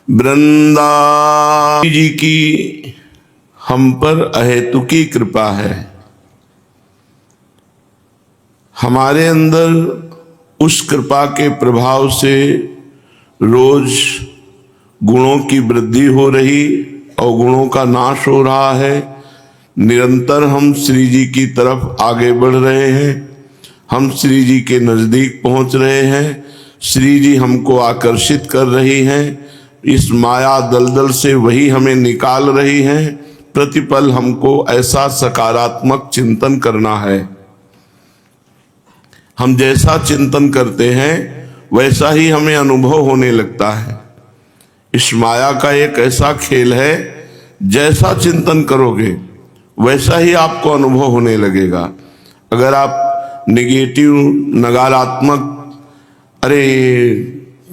वृंदा जी की हम पर अहेतुकी कृपा है। हमारे अंदर उस कृपा के प्रभाव से रोज गुणों की वृद्धि हो रही और गुणों का नाश हो रहा है। निरंतर हम श्री जी की तरफ आगे बढ़ रहे हैं, हम श्री जी के नजदीक पहुंच रहे हैं। श्री जी हमको आकर्षित कर रही हैं, इस माया दलदल से वही हमें निकाल रही हैं। प्रतिपल हमको ऐसा सकारात्मक चिंतन करना है। हम जैसा चिंतन करते हैं वैसा ही हमें अनुभव होने लगता है। इस माया का एक ऐसा खेल है, जैसा चिंतन करोगे वैसा ही आपको अनुभव होने लगेगा। अगर आप नेगेटिव नकारात्मक, अरे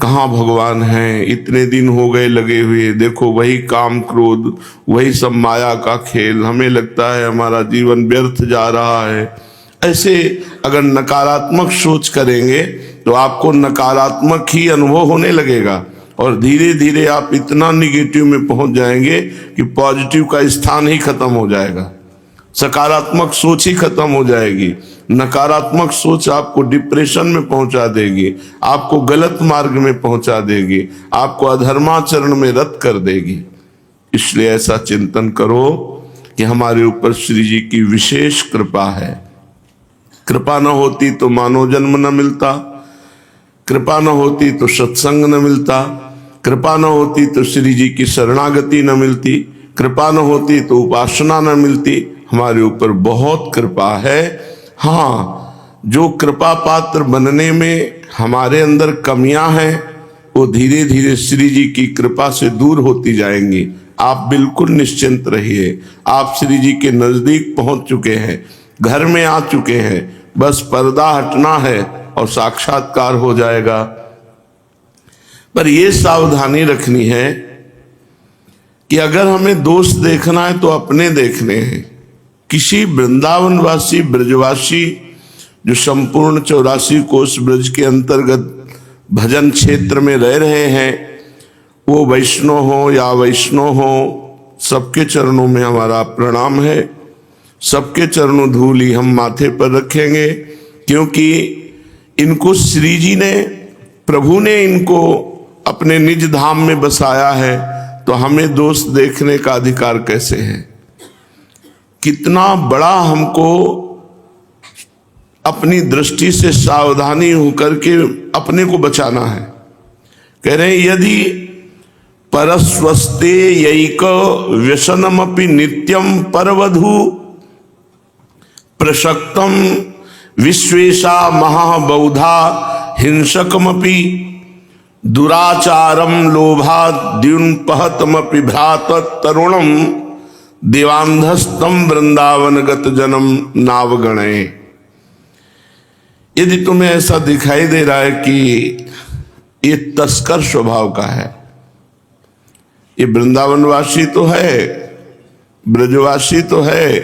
कहाँ भगवान हैं, इतने दिन हो गए लगे हुए, देखो वही काम क्रोध, वही सब माया का खेल, हमें लगता है हमारा जीवन व्यर्थ जा रहा है, ऐसे अगर नकारात्मक सोच करेंगे तो आपको नकारात्मक ही अनुभव होने लगेगा और धीरे धीरे आप इतना निगेटिव में पहुंच जाएंगे कि पॉजिटिव का स्थान ही खत्म हो जाएगा, सकारात्मक सोच ही खत्म हो जाएगी। नकारात्मक सोच आपको डिप्रेशन में पहुंचा देगी, आपको गलत मार्ग में पहुंचा देगी, आपको अधर्माचरण में रत कर देगी। इसलिए ऐसा चिंतन करो कि हमारे ऊपर श्री जी की विशेष कृपा है। कृपा न होती तो मानव जन्म न मिलता, कृपा न होती तो सत्संग न मिलता, कृपा न होती तो श्री जी की शरणागति न मिलती, कृपा न होती तो उपासना न मिलती। हमारे ऊपर बहुत कृपा है। हाँ, जो कृपा पात्र बनने में हमारे अंदर कमियां हैं वो धीरे धीरे श्री जी की कृपा से दूर होती जाएंगी। आप बिल्कुल निश्चिंत रहिए, आप श्री जी के नजदीक पहुंच चुके हैं, घर में आ चुके हैं, बस पर्दा हटना है और साक्षात्कार हो जाएगा। पर यह सावधानी रखनी है कि अगर हमें दोष देखना है तो अपने देखने हैं। किसी वृंदावनवासी ब्रजवासी जो संपूर्ण 84 कोस ब्रज के अंतर्गत भजन क्षेत्र में रह रहे हैं, वो वैष्णव हो या वैष्णव हो, सबके चरणों में हमारा प्रणाम है। सबके चरणों धूली हम माथे पर रखेंगे, क्योंकि इनको श्री जी ने, प्रभु ने इनको अपने निज धाम में बसाया है, तो हमें दोष देखने का अधिकार कैसे है। कितना बड़ा हमको अपनी दृष्टि से सावधानी होकर के अपने को बचाना है। कह रहे हैं यदि परस्वस्ते यैक व्यसनमपि नित्यम परवधु प्रसक्तम विश्वेशा महाबौधा हिंसकमपि दुराचारम लोभाद्युन्पहतमपि भ्रात तरुणम देवांधस्तम वृंदावनगत जन्म नावगणे। यदि तुम्हें ऐसा दिखाई दे रहा है कि ये तस्कर स्वभाव का है, ये वृंदावनवासी तो है, ब्रजवासी तो है,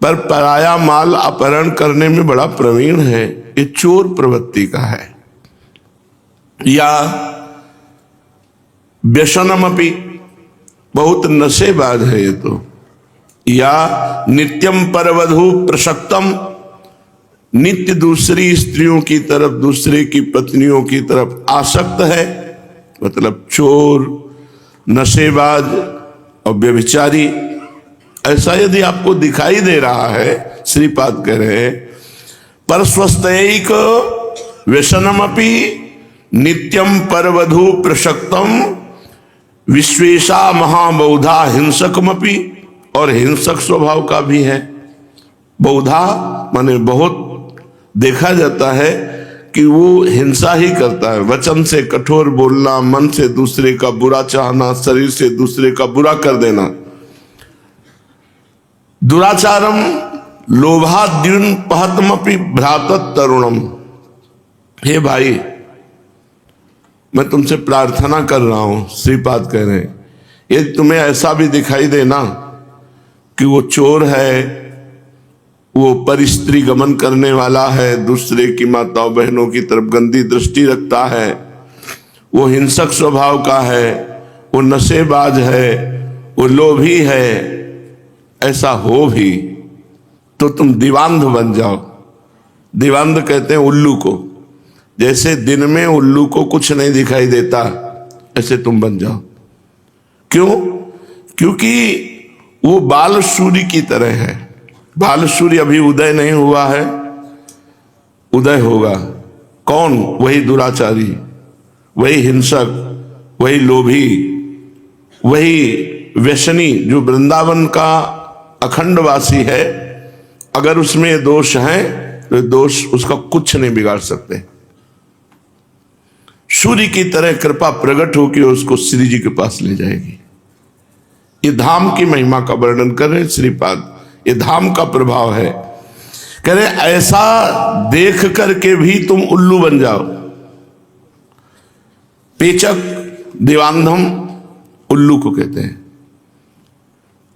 पर पराया माल अपहरण करने में बड़ा प्रवीण है, ये चोर प्रवृत्ति का है, या व्यसनमपि बहुत नशेबाज है ये तो, या नित्यम परवधु प्रसक्तम, नित्य दूसरी स्त्रियों की तरफ, दूसरे की पत्नियों की तरफ आसक्त है, मतलब चोर, नशेबाज और व्यभिचारी। ऐसा यदि आपको दिखाई दे रहा है, श्रीपाद कह रहे हैं परस्वस्तैक व्यसनमपि नित्यम परवधु प्रसक्तम विश्वेशा महाबौधा हिंसकमपि, और हिंसक स्वभाव का भी है। बौधा माने बहुत देखा जाता है कि वो हिंसा ही करता है, वचन से कठोर बोलना, मन से दूसरे का बुरा चाहना, शरीर से दूसरे का बुरा कर देना। दुराचारम लोभाद्युन पहतमपि भ्रातत तरुणम। हे भाई, मैं तुमसे प्रार्थना कर रहा हूं, श्रीपाद कह रहे हैं, ये तुम्हें ऐसा भी दिखाई देना कि वो चोर है, वो पर स्त्री गमन करने वाला है, दूसरे की माताओं बहनों की तरफ गंदी दृष्टि रखता है, वो हिंसक स्वभाव का है, वो नशेबाज है, वो लोभी है, ऐसा हो भी तो तुम दीवांध बन जाओ। दीवांध कहते हैं उल्लू को। जैसे दिन में उल्लू को कुछ नहीं दिखाई देता, ऐसे तुम बन जाओ। क्यों? क्योंकि वो बाल सूर्य की तरह है। बाल सूर्य अभी उदय नहीं हुआ है, उदय होगा। कौन? वही दुराचारी, वही हिंसक, वही लोभी, वही व्यसनी जो वृंदावन का अखंडवासी है। अगर उसमें दोष है तो दोष उसका कुछ नहीं बिगाड़ सकते। सूर्य की तरह कृपा प्रकट होकर उसको श्री जी के पास ले जाएगी। ये धाम की महिमा का वर्णन कर रहे श्रीपाद। ये धाम का प्रभाव है। कह रहे ऐसा देख करके भी तुम उल्लू बन जाओ। पेचक, दिवांधम उल्लू को कहते हैं।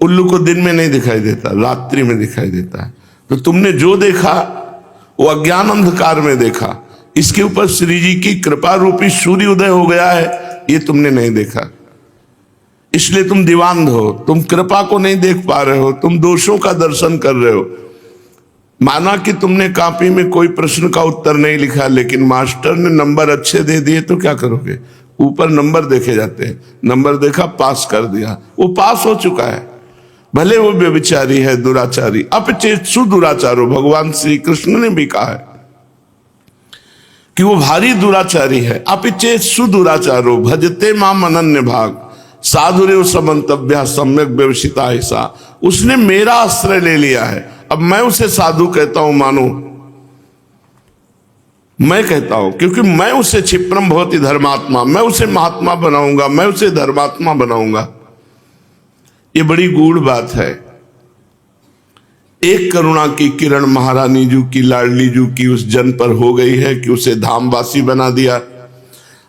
उल्लू को दिन में नहीं दिखाई देता, रात्रि में दिखाई देता है। तो तुमने जो देखा वो अज्ञान अंधकार में देखा। इसके ऊपर श्री जी की कृपा रूपी सूर्य उदय हो गया है, ये तुमने नहीं देखा, इसलिए तुम दीवांध हो। तुम कृपा को नहीं देख पा रहे हो, तुम दोषों का दर्शन कर रहे हो। माना कि तुमने कॉपी में कोई प्रश्न का उत्तर नहीं लिखा, लेकिन मास्टर ने नंबर अच्छे दे दिए, तो क्या करोगे? ऊपर नंबर देखे जाते हैं। नंबर देखा, पास कर दिया, वो पास हो चुका है। भले वो व्यभिचारी है, दुराचारी, अपचेत सुदुराचारो। भगवान श्री कृष्ण ने भी कहा है कि वो भारी दुराचारी है। अपचेत सुदुराचारो भजते माम अनन्य भाग साधुरेव समन्तव्या सम्यक व्यवसिता ऐसा। उसने मेरा आश्रय ले लिया है, अब मैं उसे साधु कहता हूं। मानो मैं कहता हूं, क्योंकि मैं उसे क्षिप्रम भवति धर्मात्मा, मैं उसे महात्मा बनाऊंगा, मैं उसे धर्मात्मा बनाऊंगा। ये बड़ी गूढ़ बात है। एक करुणा की किरण महारानी जू की, लाडली जू की उस जन पर हो गई है कि उसे धामवासी बना दिया।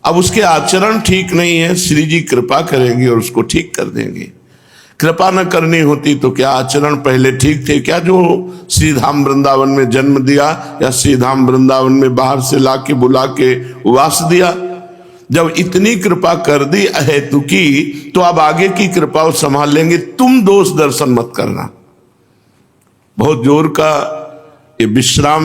अब उसके आचरण ठीक नहीं है, श्री जी कृपा करेंगे और उसको ठीक कर देंगे। कृपा न करनी होती तो क्या आचरण पहले ठीक थे क्या? जो श्री धाम वृंदावन में जन्म दिया या श्री धाम वृंदावन में बाहर से लाके बुला के वास दिया। जब इतनी कृपा कर दी अहेतु की, तो अब आगे की कृपा वो संभाल लेंगे। तुम दोष दर्शन मत करना। बहुत जोर का ये विश्राम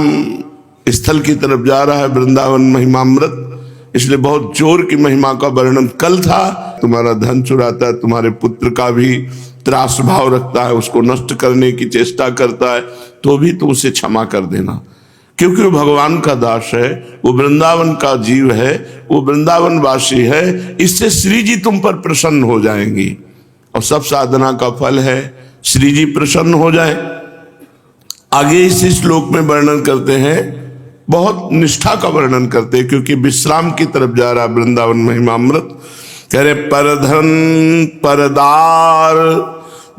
स्थल की तरफ जा रहा है वृंदावन महिमामृत, इसलिए बहुत जोर की महिमा का वर्णन कल था। तुम्हारा धन चुराता है, तुम्हारे पुत्र का भी त्रास भाव रखता है, उसको नष्ट करने की चेष्टा करता है, तो भी तुम उसे क्षमा कर देना, क्योंकि वो भगवान का दास है, वो वृंदावन का जीव है, वो वृंदावन वासी है। इससे श्री जी तुम पर प्रसन्न हो जाएंगी और सब साधना का फल है श्री जी प्रसन्न हो जाए। आगे इस श्लोक में वर्णन करते हैं, बहुत निष्ठा का वर्णन करते हैं, क्योंकि विश्राम की तरफ जा रहा वृंदावन महिमामृत। कह रहे परधन परदार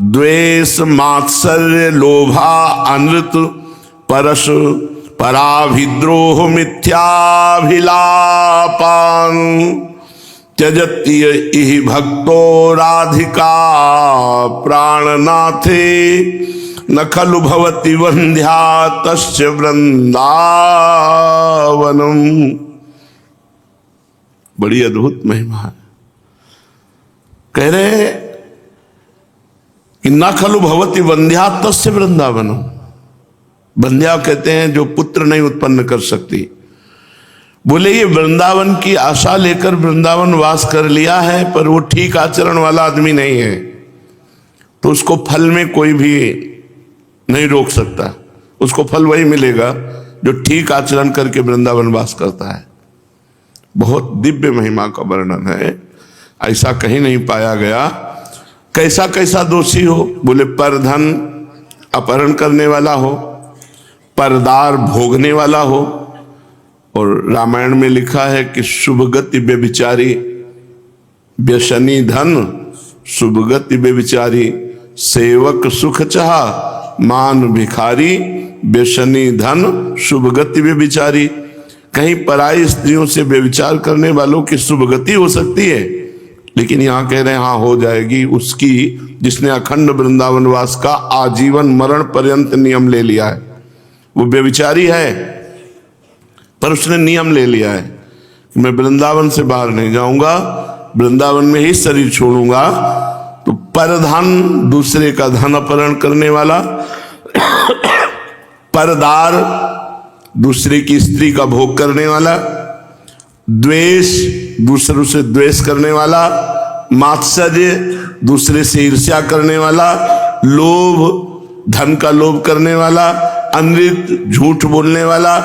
द्वेष मात्सर्य लोभा अनृत परश पराभिद्रोह मिथ्याभिलापान त्यजति इहि भक्तो राधिका प्राणनाथे न खलु भवति वंध्या तस्य वृंदावनम। बड़ी अद्भुत महिमा है। कह रहे कि न खलु भवति वंध्या तस्य वृंदावनम। वंध्या कहते हैं जो पुत्र नहीं उत्पन्न कर सकती। बोले ये वृंदावन की आशा लेकर वृंदावन वास कर लिया है, पर वो ठीक आचरण वाला आदमी नहीं है, तो उसको फल में कोई भी नहीं रोक सकता। उसको फल वही मिलेगा जो ठीक आचरण करके वृंदावन वास करता है। बहुत दिव्य महिमा का वर्णन है, ऐसा कहीं नहीं पाया गया। कैसा कैसा दोषी हो? बोले परधन अपहरण करने वाला हो, परदार भोगने वाला हो, और रामायण में लिखा है कि शुभगति व्यभिचारी, व्यसनी धन शुभगति व्यभिचारी, सेवक सुख चाह मान भिखारी, व्यसनी धन शुभगति व्यभिचारी। कहीं पराई स्त्रियों से व्यभिचार करने वालों की शुभगति हो सकती है, लेकिन यहां कह रहे हैं हाँ हो जाएगी उसकी, जिसने अखंड वृंदावन वास का आजीवन मरण पर्यंत नियम ले लिया है। वो व्यभिचारी है, पर उसने नियम ले लिया है कि मैं वृंदावन से बाहर नहीं जाऊंगा, वृंदावन में ही शरीर छोड़ूंगा, तो परधन, दूसरे का धन अपहरण करने वाला, परदार, दूसरे की स्त्री का भोग करने वाला, द्वेष, दूसरों से द्वेष करने वाला, मात्सर्य, दूसरे से ईर्ष्या करने वाला, लोभ, धन का लोभ करने वाला, अनृत, झूठ बोलने वाला,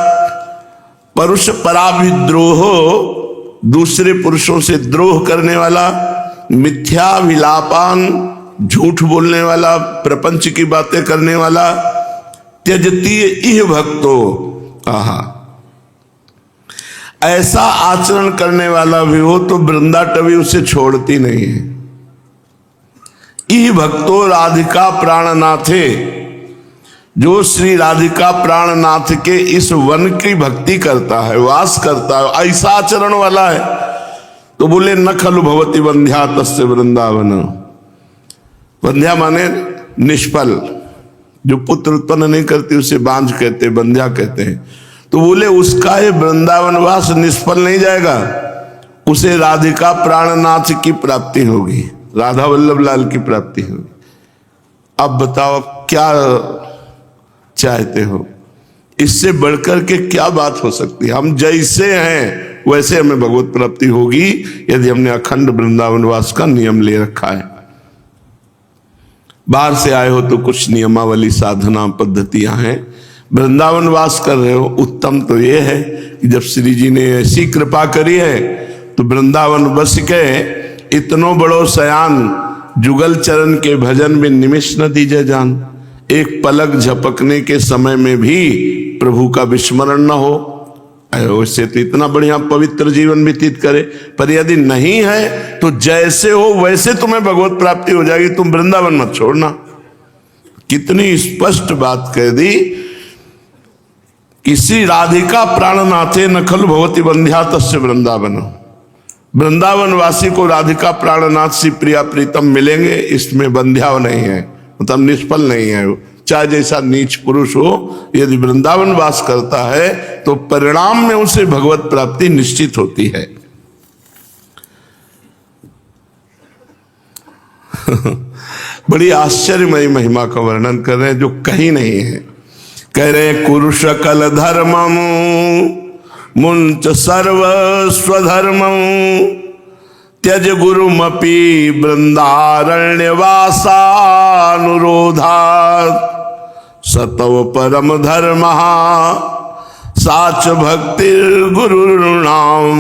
पुरुष पराभिद्रोह, दूसरे पुरुषों से द्रोह करने वाला, मिथ्या विलापान, झूठ बोलने वाला, प्रपंच की बातें करने वाला, त्यजती इह भक्तो, आहा, ऐसा आचरण करने वाला भी हो तो वृंदा टवी उसे छोड़ती नहीं है। इह भक्तो राधिका प्राणनाथे, जो श्री राधिका प्राणनाथ के इस वन की भक्ति करता है, वास करता है, ऐसा आचरण वाला है, तो बोले न खलु भवति वंध्या तस्य वृंदावन। वंध्या माने निष्फल, जो पुत्र उत्पन्न नहीं करती उसे बांझ कहते, बंध्या कहते हैं। तो बोले उसका ये वृंदावनवास निष्फल नहीं जाएगा, उसे राधिका प्राणनाथ की प्राप्ति होगी, राधा वल्लभ लाल की प्राप्ति होगी। अब बताओ क्या चाहते हो, इससे बढ़कर के क्या बात हो सकती है? हम जैसे हैं वैसे हमें भगवत प्राप्ति होगी यदि हमने अखंड वृंदावनवास का नियम ले रखा है। बाहर से आए हो तो कुछ नियमावली साधना पद्धतियां हैं, वृंदावन वास कर रहे हो, उत्तम तो ये है कि जब श्री जी ने ऐसी कृपा करी है तो वृंदावन बस के इतनो बड़ो सयान, जुगल चरण के भजन में निमिष न दीजे जान। एक पलक झपकने के समय में भी प्रभु का विस्मरण न हो, वैसे तो इतना बढ़िया पवित्र जीवन व्यतीत करे, पर यदि नहीं है तो जैसे हो वैसे तुम्हें भगवत प्राप्ति हो जाएगी, तुम वृंदावन मत छोड़ना। कितनी स्पष्ट बात कह दी, किसी राधिका प्राणनाथे न खलु भवति वंध्या तस्य वृंदावन। वृंदावन वासी को राधिका प्राणनाथ से प्रिया प्रीतम मिलेंगे, इसमें बंध्या नहीं है, मतलब निष्फल नहीं है। चाहे जैसा नीच पुरुष हो, यदि वृंदावन वास करता है तो परिणाम में उसे भगवत प्राप्ति निश्चित होती है। बड़ी आश्चर्यमयी महिमा का वर्णन कर रहे हैं जो कहीं नहीं है। कह रहे कुरु सकल धर्मम मुंच सर्व स्वधर्मम त्यज गुरुमपि वृंदारण्य वासानुरोधात् सतव परम धर्म साच भक्तिर गुरुर्नाम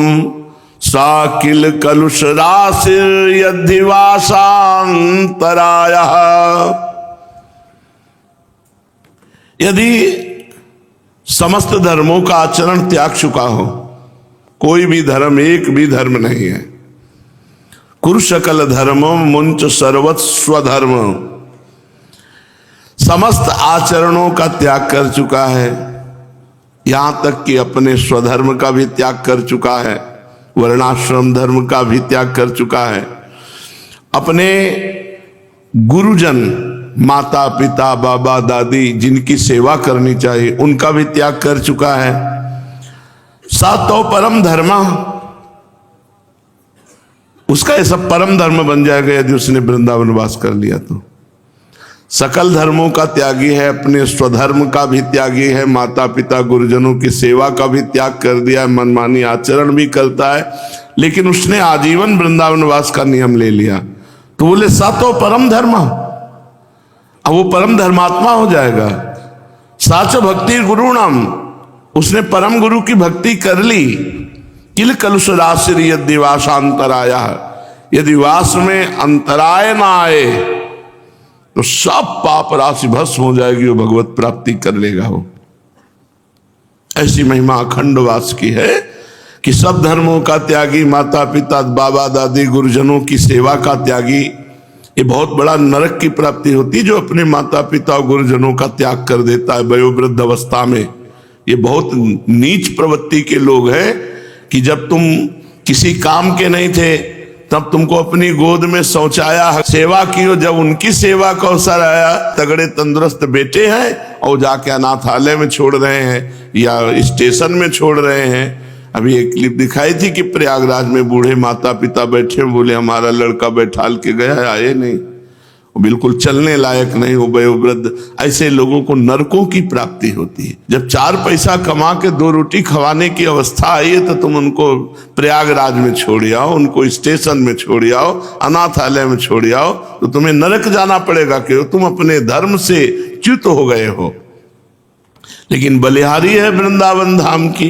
साकिल कलुष राशिर यद्धिवासान्तराय। यदि समस्त धर्मों का आचरण त्याग चुका हो, कोई भी धर्म, एक भी धर्म नहीं है, कुरु सकल धर्मो मुंच सर्वस्व धर्म, समस्त आचरणों का त्याग कर चुका है, यहां तक कि अपने स्वधर्म का भी त्याग कर चुका है, वर्णाश्रम धर्म का भी त्याग कर चुका है, अपने गुरुजन माता पिता बाबा दादी जिनकी सेवा करनी चाहिए उनका भी त्याग कर चुका है। सातो परम धर्म, उसका ऐसा परम धर्म बन जाएगा यदि उसने वृंदावन वास कर लिया तो। सकल धर्मों का त्यागी है, अपने स्वधर्म का भी त्यागी है, माता पिता गुरुजनों की सेवा का भी त्याग कर दिया है, मनमानी आचरण भी करता है, लेकिन उसने आजीवन वृंदावन वास का नियम ले लिया। तो बोले सातो परम धर्म, अब वो परम धर्मात्मा हो जाएगा। साच भक्ति गुरु नाम, उसने परम गुरु की भक्ति कर ली। किल कलुष राशिर यदि वासांतराया, यदि वास में अंतराय ना आए तो सब पाप राशि भस्म हो जाएगी, वो भगवत प्राप्ति कर लेगा। वो ऐसी महिमा अखंड वास की है कि सब धर्मों का त्यागी, माता पिता बाबा दादी गुरुजनों की सेवा का त्यागी, ये बहुत बड़ा नरक की प्राप्ति होती है। जो अपने माता पिता और गुरुजनों का त्याग कर देता है वयोवृद्ध अवस्था में, ये बहुत नीच प्रवृत्ति के लोग हैं कि जब तुम किसी काम के नहीं थे तब तुमको अपनी गोद में शौचाया, सेवा की हो, जब उनकी सेवा का अवसर आया, तगड़े तंदुरुस्त बेटे हैं और जाके अनाथालय में छोड़ रहे हैं या स्टेशन में छोड़ रहे हैं। अभी एक क्लिप दिखाई थी कि प्रयागराज में बूढ़े माता पिता बैठे, बोले हमारा लड़का बैठाल के गया है, आए नहीं, वो बिल्कुल चलने लायक नहीं, वो वयोवृद्ध। ऐसे लोगों को नरकों की प्राप्ति होती है। जब 4 पैसा कमा के 2 रोटी खवाने की अवस्था आई है तो तुम उनको प्रयागराज में छोड़ आओ, उनको स्टेशन में छोड़ आओ, अनाथालय में छोड़ आओ, तो तुम्हें नरक जाना पड़ेगा कि तुम अपने धर्म से च्युत हो गए हो। लेकिन बलिहारी है वृंदावन धाम की,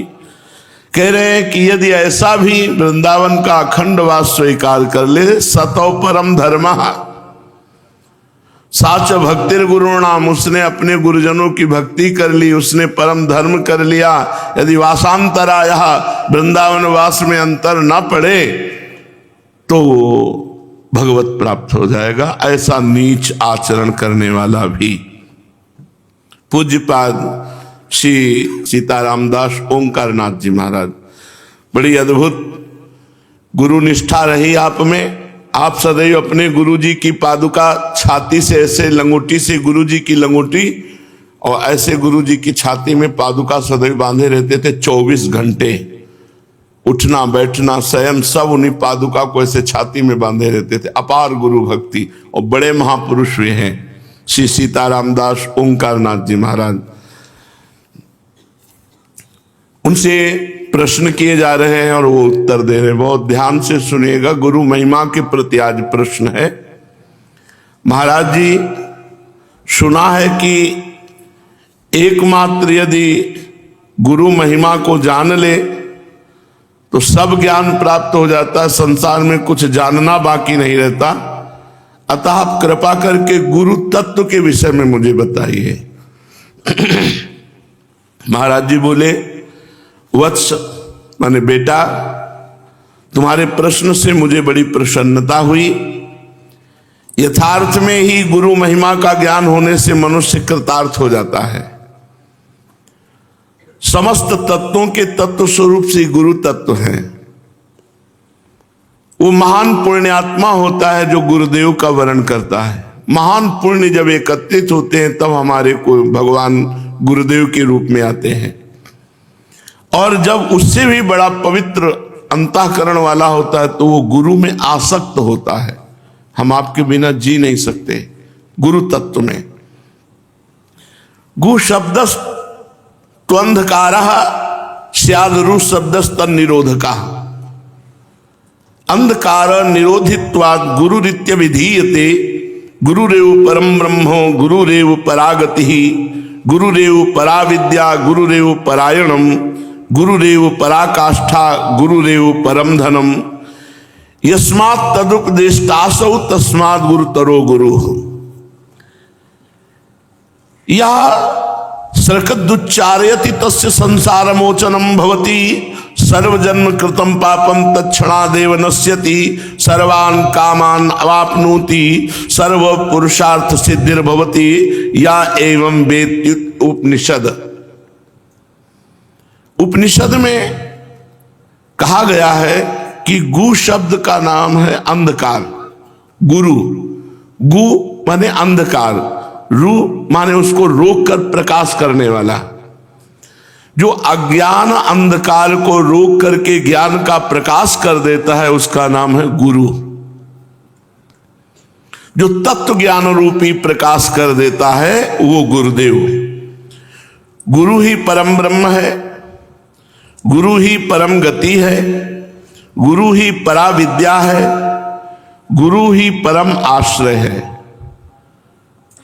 कह रहे हैं कि यदि ऐसा भी वृंदावन का अखंड वास स्वीकार कर ले, सतौ परम धर्म साच भक्तिर गुरु नाम, उसने अपने गुरुजनों की भक्ति कर ली, उसने परम धर्म कर लिया। यदि वासांतराया, वृंदावन वास में अंतर न पड़े तो भगवत प्राप्त हो जाएगा। ऐसा नीच आचरण करने वाला भी। पूज्यपाद श्री सीताराम दास ओंकारनाथ जी महाराज, बड़ी अद्भुत गुरु निष्ठा रही आप में। आप सदैव अपने गुरुजी की पादुका छाती से ऐसे लंगोटी से, गुरुजी की लंगोटी और ऐसे गुरुजी की छाती में पादुका सदैव बांधे रहते थे। 24 घंटे उठना बैठना स्वयं सब उन्हीं पादुका को ऐसे छाती में बांधे रहते थे। अपार गुरु भक्ति और बड़े महापुरुष हुए हैं श्री सीताराम दास ओंकारनाथ जी महाराज। उनसे प्रश्न किए जा रहे हैं और वो उत्तर दे रहे हैं। बहुत ध्यान से सुनिएगा, गुरु महिमा के प्रति आज प्रश्न है। महाराज जी, सुना है कि एकमात्र यदि गुरु महिमा को जान ले तो सब ज्ञान प्राप्त हो जाता है, संसार में कुछ जानना बाकी नहीं रहता। अतः आप कृपा करके गुरु तत्व के विषय में मुझे बताइए। महाराज जी बोले, वत्स माने बेटा, तुम्हारे प्रश्न से मुझे बड़ी प्रसन्नता हुई। यथार्थ में ही गुरु महिमा का ज्ञान होने से मनुष्य कृतार्थ हो जाता है। समस्त तत्वों के तत्व स्वरूप से गुरु तत्व है। वो महान पुण्यात्मा होता है जो गुरुदेव का वर्ण करता है। महान पुण्य जब एकत्रित होते हैं तब हमारे को भगवान गुरुदेव के रूप में आते हैं। और जब उससे भी बड़ा पवित्र अंतःकरण वाला होता है तो वो गुरु में आसक्त होता है। हम आपके बिना जी नहीं सकते। गुरु तत्व में गु शब्द त्वंधकार स्यादरु शब्द तन निरोधका, अंधकार निरोधित्वाद गुरुरित्य विधीयते। गुरुरेव परम ब्रह्मो गुरुरेव परागति, गुरुरेव पराविद्या, गुरुरेव परायणम, गुरुरेव पराकाष्ठा, गुरुरेव परम धनम। यस्मात् तदुपदेष्टासौ तस्मात् गुरुतरो गुरु। यह सर्कदुच्चारयति तस्य संसार मोचनम भवति। सर्वजन्म कृतं पापम तत्क्षणादेव नश्यति। सर्वान् कामान् अवाप्नोति। सर्व पुरुषार्थ सिद्धिर्भवति। या एवं वेत्ति उपनिषद। उपनिषद में कहा गया है कि गु शब्द का नाम है अंधकार। गुरु, गु माने अंधकार, रु माने उसको रोक कर प्रकाश करने वाला। जो अज्ञान अंधकार को रोक करके ज्ञान का प्रकाश कर देता है उसका नाम है गुरु। जो तत्व ज्ञान रूपी प्रकाश कर देता है वो गुरुदेव। गुरु ही परम ब्रह्म है, गुरु ही परम गति है, गुरु ही परा विद्या है, गुरु ही परम आश्रय है।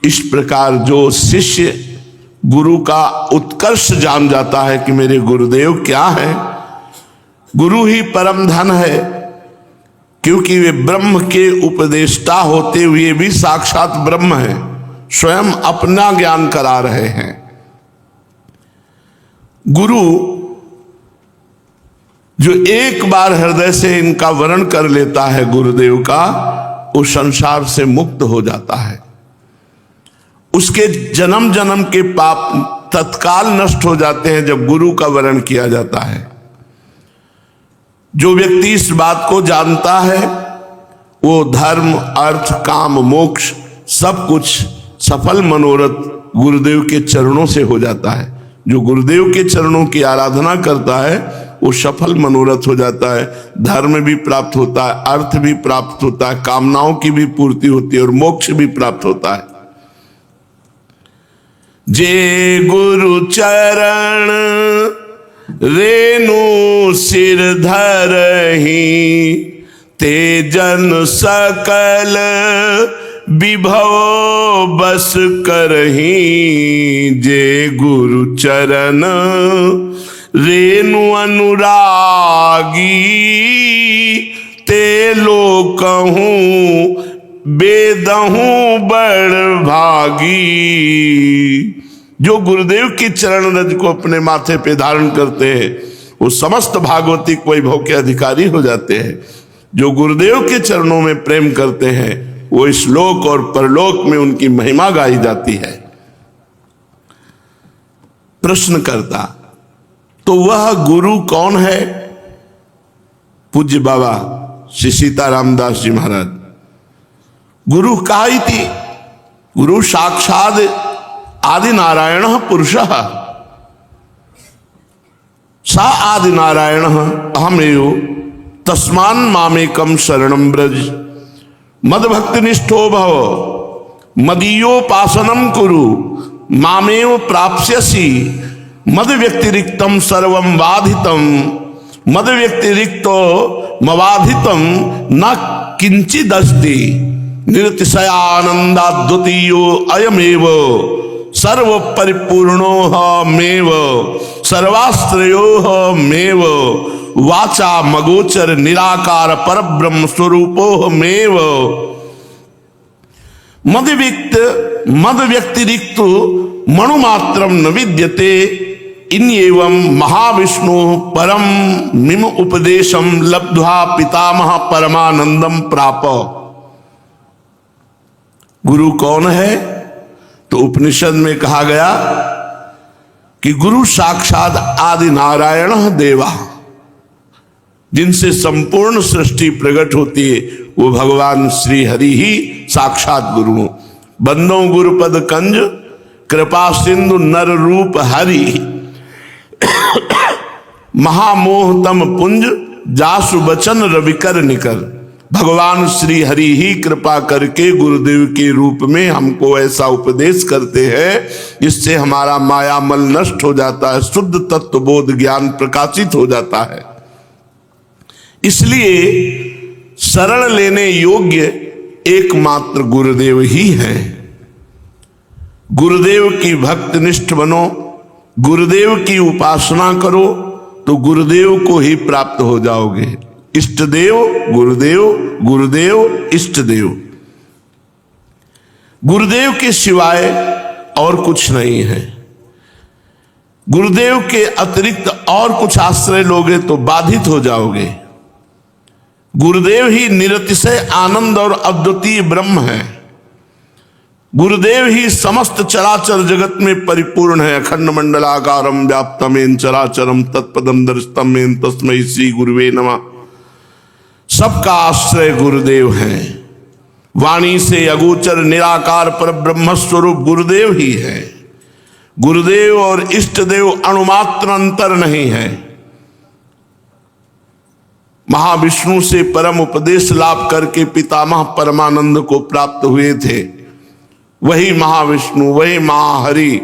इस प्रकार जो शिष्य गुरु का उत्कर्ष जान जाता है कि मेरे गुरुदेव क्या है, गुरु ही परम धन है, क्योंकि वे ब्रह्म के उपदेष्टा होते हुए भी साक्षात ब्रह्म है, स्वयं अपना ज्ञान करा रहे हैं। गुरु जो एक बार हृदय से इनका वर्ण कर लेता है गुरुदेव का, उस संसार से मुक्त हो जाता है। उसके जन्म जन्म के पाप तत्काल नष्ट हो जाते हैं जब गुरु का वर्ण किया जाता है। जो व्यक्ति इस बात को जानता है वो धर्म, अर्थ, काम, मोक्ष सब कुछ सफल मनोरथ गुरुदेव के चरणों से हो जाता है। जो गुरुदेव के चरणों की आराधना करता है वो सफल मनोरथ हो जाता है, धर्म भी प्राप्त होता है, अर्थ भी प्राप्त होता है, कामनाओं की भी पूर्ति होती है और मोक्ष भी प्राप्त होता है। जे गुरु चरण रेणु सिर धरहि, ते जन सकल विभव बस करहि। जे गुरु चरण रेणु अनुरागी, ते लोकहूँ बेदहूँ बड़ भागी। जो गुरुदेव की चरण रज को अपने माथे पे धारण करते हैं वो समस्त भागवतिक वैभव के अधिकारी हो जाते हैं। जो गुरुदेव के चरणों में प्रेम करते हैं वो इस लोक और परलोक में उनकी महिमा गाई जाती है। प्रश्न करता, तो वह गुरु कौन है? पूज्य बाबा श्री सीतारामदास जी महाराज, गुरु का इति, गुरु साक्षात आदि नारायण पुरुषः, सा आदि नारायण अहमेव, तस्मान् मामेकं शरणं व्रज। मद भक्ति निष्ठो भव, मदीयोपासनं कुरु, मामेव प्राप्स्यसि। मद व्यतिरिक्तं सर्वं बाधितं, मद व्यतिरिक्तो मबाधितं न किंचिदस्ति। निरतिशयानंदाद्वितीयो अयमेव, सर्व परिपूर्णोऽहमेव, सर्वाश्रयोऽहमेव। वाचा मगोचर निराकार परब्रह्म स्वरूपोऽहमेव। मद व्यतिरिक्त मणुमात्रं न विद्यते। इन एवं महाविष्णु परम मिम उपदेशम लब्ध्वा पितामह परमानंदम प्राप। गुरु कौन है? तो उपनिषद में कहा गया कि गुरु साक्षात आदि नारायण देवा, जिनसे संपूर्ण सृष्टि प्रकट होती है वो भगवान श्री हरि ही साक्षात गुरु। बंदो गुरुपद कंज कृपा सिंधु नर रूप हरि, महामोहतम पुंज जासु बचन रविकर निकर। भगवान श्री हरि ही कृपा करके गुरुदेव के रूप में हमको ऐसा उपदेश करते हैं जिससे हमारा मायामल नष्ट हो जाता है, शुद्ध तत्व बोध ज्ञान प्रकाशित हो जाता है। इसलिए शरण लेने योग्य एकमात्र गुरुदेव ही हैं। गुरुदेव की भक्तनिष्ठ बनो, गुरुदेव की उपासना करो तो गुरुदेव को ही प्राप्त हो जाओगे। इष्ट देव गुरुदेव, गुरुदेव इष्ट देव। गुरुदेव के सिवाय और कुछ नहीं है। गुरुदेव के अतिरिक्त और कुछ आश्रय लोगे तो बाधित हो जाओगे। गुरुदेव ही निरतिशय आनंद और अद्वितीय ब्रह्म है। गुरुदेव ही समस्त चराचर जगत में परिपूर्ण है। अखंड मंडलाकारम व्याप्तमेन चराचरम तत्पदम दर्शितमेन तस्मै श्री गुरुवे नमः। सबका आश्रय गुरुदेव है। वाणी से अगोचर निराकार पर ब्रह्म स्वरूप गुरुदेव ही है। गुरुदेव और इष्ट देव अणुमात्र अंतर नहीं है। महाविष्णु से परम उपदेश लाभ करके पितामह परमानंद को प्राप्त हुए थे। वही महाविष्णु, वही महाहरि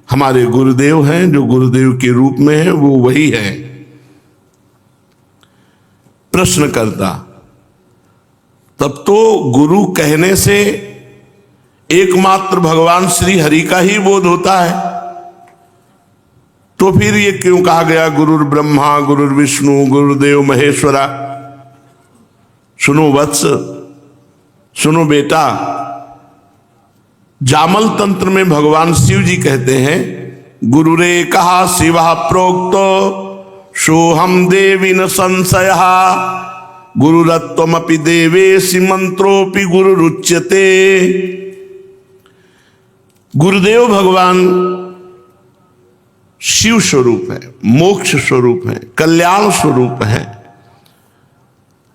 हमारे गुरुदेव हैं। जो गुरुदेव के रूप में है वो वही है। प्रश्न करता, तब तो गुरु कहने से एकमात्र भगवान श्री हरि का ही बोध होता है, तो फिर ये क्यों कहा गया गुरुर ब्रह्मा गुरुर विष्णु गुरुदेव महेश्वरा? सुनो वत्स, सुनो बेटा, जामल तंत्र में भगवान शिव जी कहते हैं, गुरुरे कहा शिवा प्रोक्तो सोहम देवी न संशय। गुरुरत्वमपि देवेशि मंत्रोपि गुरुरुच्यते। गुरुदेव भगवान शिव स्वरूप है, मोक्ष स्वरूप है, कल्याण स्वरूप है।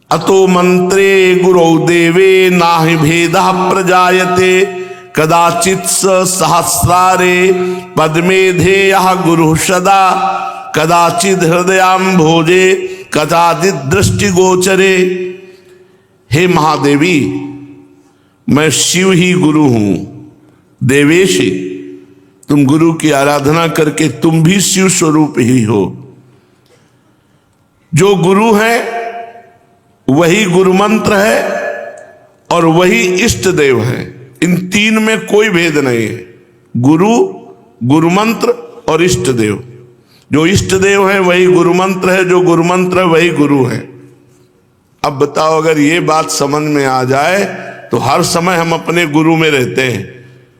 अतो मंत्रे गुरौ देवे नाहि भेदः प्रजायते। कदाचित् सहस्रारे पद्मे धेयः गुरु सदा। कदाचिद हृदयाम भोजे कदाचित दृष्टि गोचरे। हे महादेवी, मैं शिव ही गुरु हूं, देवेशी। तुम गुरु की आराधना करके तुम भी शिव स्वरूप ही हो। जो गुरु है वही गुरु मंत्र है और वही इष्ट देव है। इन तीन में कोई भेद नहीं है, गुरु, गुरु मंत्र और इष्ट देव। जो इष्ट देव है वही गुरु मंत्र है, जो गुरु मंत्र है वही गुरु है। अब बताओ, अगर ये बात समझ में आ जाए तो हर समय हम अपने गुरु में रहते हैं,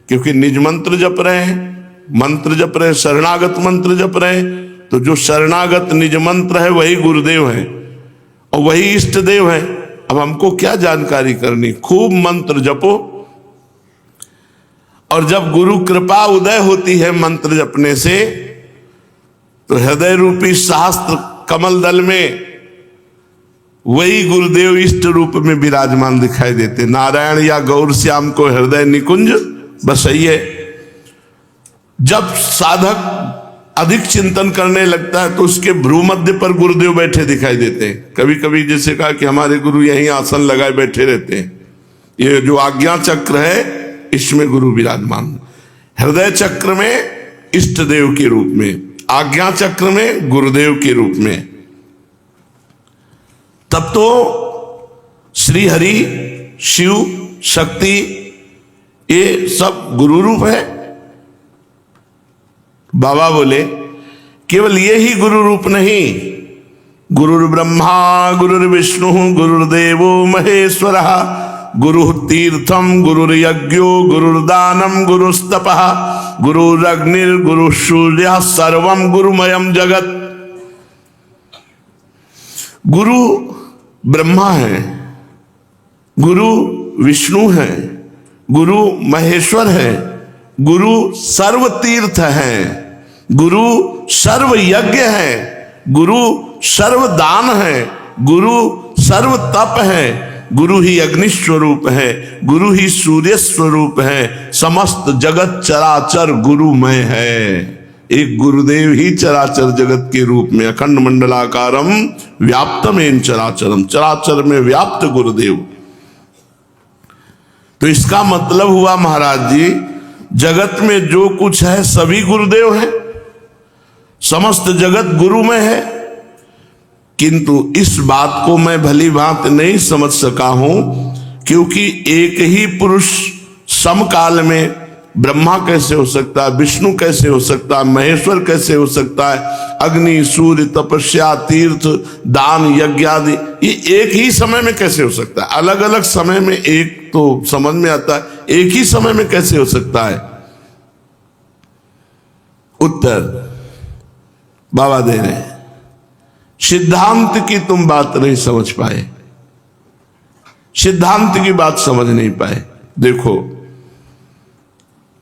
क्योंकि निज मंत्र जप रहे हैं, मंत्र जप रहे हैं, शरणागत मंत्र जप रहे हैं। तो जो शरणागत निज मंत्र है वही गुरुदेव है और वही इष्ट देव है। अब हमको क्या जानकारी करनी, खूब मंत्र जपो। और जब गुरु कृपा उदय होती है मंत्र जपने से, तो हृदय रूपी शास्त्र कमल दल में वही गुरुदेव इष्ट रूप में विराजमान दिखाई देते। नारायण या गौर श्याम को हृदय निकुंज बसइये। जब साधक अधिक चिंतन करने लगता है तो उसके भ्रू मध्य पर गुरुदेव बैठे दिखाई देते हैं। कभी कभी जैसे कहा कि हमारे गुरु यहीं आसन लगाए बैठे रहते हैं। ये जो आज्ञा चक्र है इसमें गुरु विराजमान, हृदय चक्र में इष्ट देव के रूप में, आज्ञा चक्र में गुरुदेव के रूप में। तब तो श्री हरि, शिव, शक्ति ये सब गुरु रूप है। बाबा बोले केवल ये ही गुरु रूप नहीं, गुरुर् ब्रह्मा गुरुर्विष्णु गुरुर्देवो महेश्वरः, गुरु तीर्थम गुरुर्यज्ञो गुरुर्दानम गुरुस्तपः, गुरुरग्निर्गुरु सूर्य सर्वम गुरुमयम जगत। गुरु ब्रह्मा है, गुरु विष्णु है, गुरु महेश्वर है, गुरु सर्व तीर्थ है, गुरु सर्व यज्ञ है, गुरु सर्व दान है, गुरु सर्व तप है, गुरु ही अग्नि स्वरूप है, गुरु ही सूर्य स्वरूप है। समस्त जगत चराचर गुरुमय है। एक गुरुदेव ही चराचर जगत के रूप में अखंड मंडलाकारम व्याप्तमेन चराचरम, चराचर में व्याप्त गुरुदेव। तो इसका मतलब हुआ महाराज जी, जगत में जो कुछ है सभी गुरुदेव हैं, समस्त जगत गुरु में है। किंतु इस बात को मैं भली भांति नहीं समझ सका हूं, क्योंकि एक ही पुरुष समकाल में ब्रह्मा कैसे हो सकता है, विष्णु कैसे हो सकता है, महेश्वर कैसे हो सकता है, अग्नि, सूर्य, तपस्या, तीर्थ, दान, यज्ञ आदि ये एक ही समय में कैसे हो सकता है। अलग अलग समय में एक तो समझ में आता है, एक ही समय में कैसे हो सकता है। उत्तर बाबा दे रहे हैं, सिद्धांत की तुम बात नहीं समझ पाए, सिद्धांत की बात समझ नहीं पाए। देखो,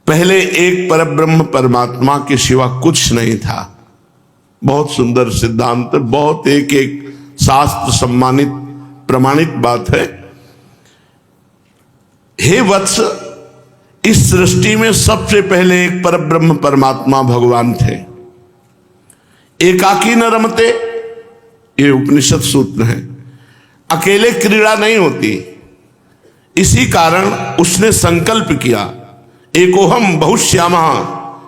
पहले एक परब्रह्म परमात्मा के सिवा कुछ नहीं था। बहुत सुंदर सिद्धांत, बहुत एक शास्त्र सम्मानित प्रमाणित बात है। हे वत्स, इस सृष्टि में सबसे पहले एक परब्रह्म परमात्मा भगवान थे। एकाकी न रमते, ये उपनिषद सूत्र है। अकेले क्रीड़ा नहीं होती, इसी कारण उसने संकल्प किया, एकोहम बहुश्यामा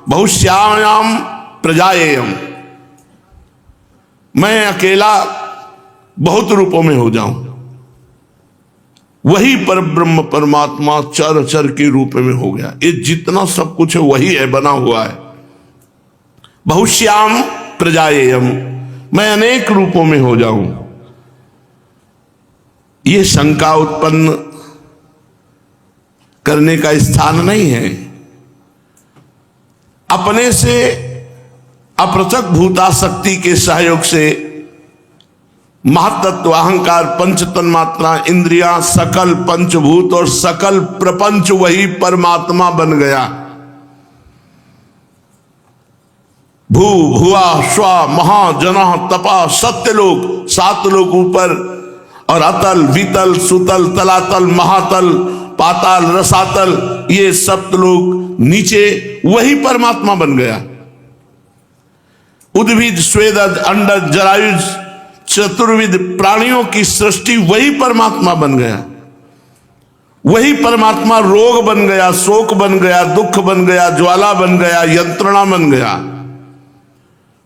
बहुश्याम प्रजाएयम, मैं अकेला बहुत रूपों में हो जाऊं। वही परब्रह्म परमात्मा चर चर के रूप में हो गया। ये जितना सब कुछ है वही है, बना हुआ है। बहुश्याम प्रजाएयम, मैं अनेक रूपों में हो जाऊं। ये शंका उत्पन्न करने का स्थान नहीं है। अपने से अप्रत्यक्ष भूता शक्ति के सहयोग से महातत्व, अहंकार, पंच तन्मात्रा, इंद्रियां, सकल पंचभूत और सकल प्रपंच वही परमात्मा बन गया। भू भुआ स्वा महा जना तपा सत्यलोक, सात लोक ऊपर, और अतल वितल सुतल तलातल महातल पाताल रसातल, ये सप्तलोक नीचे, वही परमात्मा बन गया। उद्भिद स्वेदज अंडज जरायुज चतुर्विध प्राणियों की सृष्टि वही परमात्मा बन गया। वही परमात्मा रोग बन गया, शोक बन गया, दुख बन गया, ज्वाला बन गया, यंत्रणा बन गया।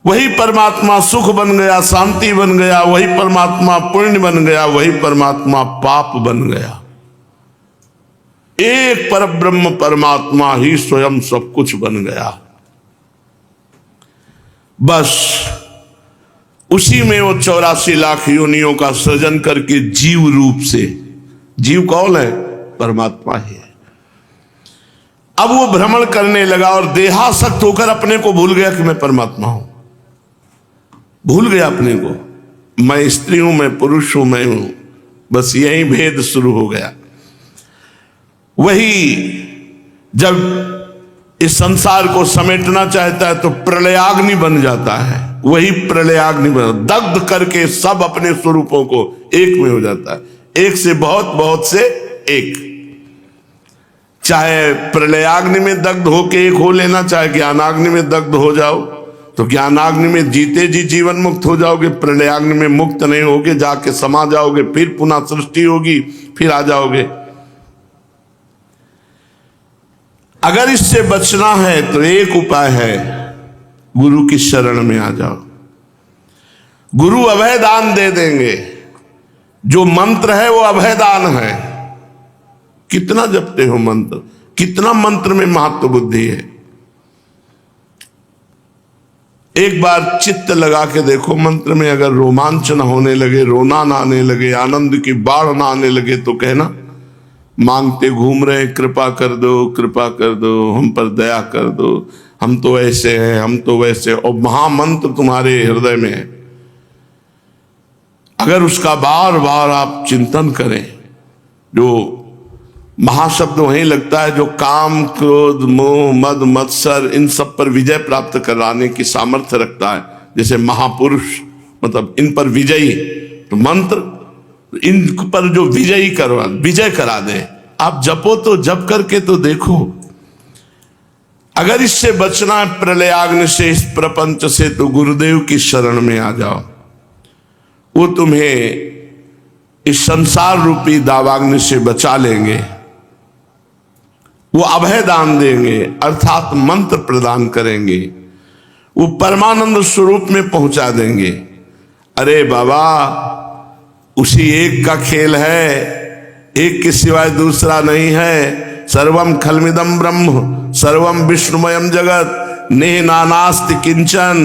वही परमात्मा सुख बन गया, शांति बन गया। वही परमात्मा पुण्य बन गया, वही परमात्मा पाप बन गया। एक परब्रह्म परमात्मा ही स्वयं सब कुछ बन गया। बस उसी में वो 84 लाख योनियों का सृजन करके जीव रूप से, जीव कौन है? परमात्मा ही है। अब वो भ्रमण करने लगा और देहासक्त होकर अपने को भूल गया कि मैं परमात्मा हूं। भूल गया अपने को, मैं स्त्री हूं, मैं पुरुष हूं, मैं हूं। बस यही भेद शुरू हो गया। वही जब इस संसार को समेटना चाहता है तो प्रलयाग्नि बन जाता है। वही प्रलयाग्नि बन, दग्ध करके सब अपने स्वरूपों को एक में हो जाता है। एक से बहुत, बहुत से एक। चाहे प्रलयाग्नि में दग्ध होके एक हो लेना, चाहे ज्ञानाग्नि में दग्ध हो जाओ तो ज्ञानाग्नि में जीते जी जीवन मुक्त हो जाओगे। प्रलयाग्नि में मुक्त नहीं होगे, जाके समा जाओगे, फिर पुनः सृष्टि होगी, फिर आ जाओगे। अगर इससे बचना है तो एक उपाय है, गुरु की शरण में आ जाओ। गुरु अभय दान दे देंगे। जो मंत्र है वो अभय दान है। कितना जपते हो मंत्र, कितना मंत्र में महत्व बुद्धि है। एक बार चित्त लगा के देखो मंत्र में, अगर रोमांच न होने लगे, रोना ना आने लगे, आनंद की बाढ़ ना आने लगे तो कहना मांगते घूम रहे, कृपा कर दो, कृपा कर दो, हम पर दया कर दो, हम तो ऐसे हैं, हम तो वैसे। और महामंत्र तुम्हारे हृदय में है। अगर उसका बार बार आप चिंतन करें, जो महाशब्द वहीं लगता है जो काम क्रोध मोह मद मत्सर इन सब पर विजय प्राप्त कराने की सामर्थ्य रखता है। जैसे महापुरुष मतलब इन पर विजयी, तो मंत्र इन पर जो विजयी करवा, विजय करा दे। आप जपो तो जप करके तो देखो। अगर इससे बचना है प्रलयाग्नि से, इस प्रपंच से, तो गुरुदेव की शरण में आ जाओ। वो तुम्हें इस संसार रूपी दावाग्नि से बचा लेंगे। वो अभय दान देंगे, अर्थात मंत्र प्रदान करेंगे। वो परमानंद स्वरूप में पहुंचा देंगे। अरे बाबा, उसी एक का खेल है, एक के सिवाय दूसरा नहीं है। सर्वम खलमिदम ब्रह्म सर्वम विष्णुमयम जगत नेह नानास्ति किंचन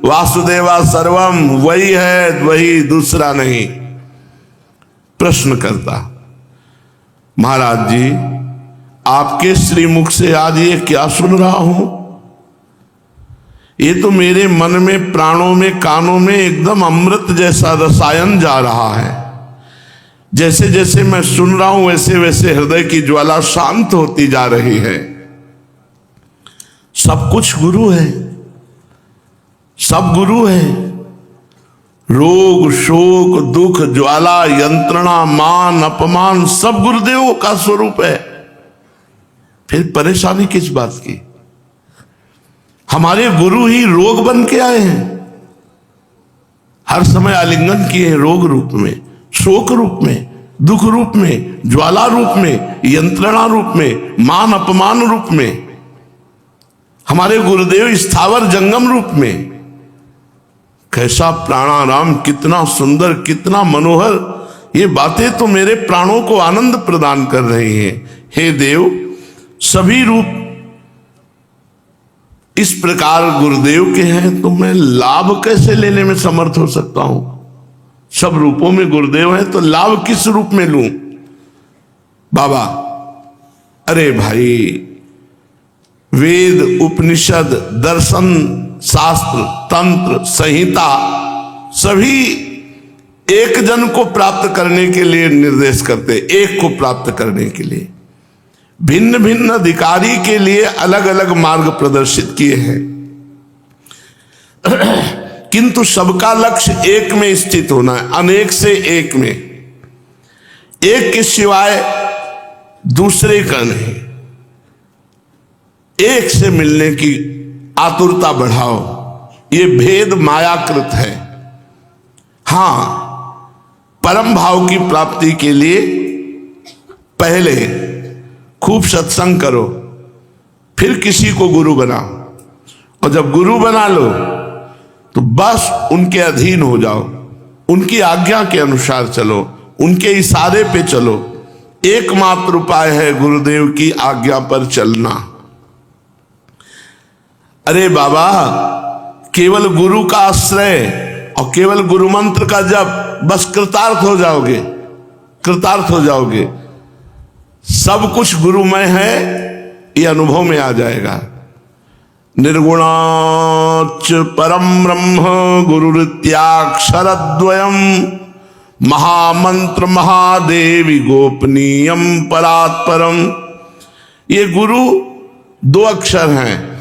वासुदेवा सर्वम। वही है, वही, दूसरा नहीं। प्रश्न करता, महाराज जी आपके श्रीमुख से आज ये क्या सुन रहा हूं? ये तो मेरे मन में, प्राणों में, कानों में एकदम अमृत जैसा रसायन जा रहा है। जैसे जैसे मैं सुन रहा हूं वैसे वैसे हृदय की ज्वाला शांत होती जा रही है। सब कुछ गुरु है, सब गुरु है। रोग शोक दुख ज्वाला यंत्रणा मान अपमान सब गुरुदेव का स्वरूप है। फिर परेशानी किस बात की? हमारे गुरु ही रोग बन के आए हैं। हर समय आलिंगन किए हैं रोग रूप में, शोक रूप में, दुख रूप में, ज्वाला रूप में, यंत्रणा रूप में, मान अपमान रूप में। हमारे गुरुदेव स्थावर जंगम रूप में। कैसा प्राणाराम, कितना सुंदर, कितना मनोहर। ये बातें तो मेरे प्राणों को आनंद प्रदान कर रही हैं। हे देव, सभी रूप इस प्रकार गुरुदेव के हैं तो मैं लाभ कैसे लेने में समर्थ हो सकता हूं? सब रूपों में गुरुदेव है तो लाभ किस रूप में लूं? बाबा, अरे भाई, वेद उपनिषद दर्शन शास्त्र तंत्र संहिता सभी एक जन को प्राप्त करने के लिए निर्देश करते, एक को प्राप्त करने के लिए। भिन्न भिन्न अधिकारी के लिए अलग अलग मार्ग प्रदर्शित किए हैं, किंतु सबका लक्ष्य एक में स्थित होना है, अनेक से एक में। एक के सिवाय दूसरे का नहीं। एक से मिलने की आतुरता बढ़ाओ, ये भेद मायाकृत है। हां, परम भाव की प्राप्ति के लिए पहले खूब सत्संग करो, फिर किसी को गुरु बनाओ, और जब गुरु बना लो तो बस उनके अधीन हो जाओ, उनकी आज्ञा के अनुसार चलो, उनके इशारे पे चलो। एकमात्र उपाय है गुरुदेव की आज्ञा पर चलना। अरे बाबा, केवल गुरु का आश्रय और केवल गुरु मंत्र का जप, बस कृतार्थ हो जाओगे, कृतार्थ हो जाओगे। सब कुछ गुरुमय है, ये अनुभव में आ जाएगा। निर्गुणाच परम ब्रह्म गुरुरित्याक्षरद्वयम् महामंत्र महादेवी गोपनीयम परात्परम। ये गुरु दो अक्षर हैं,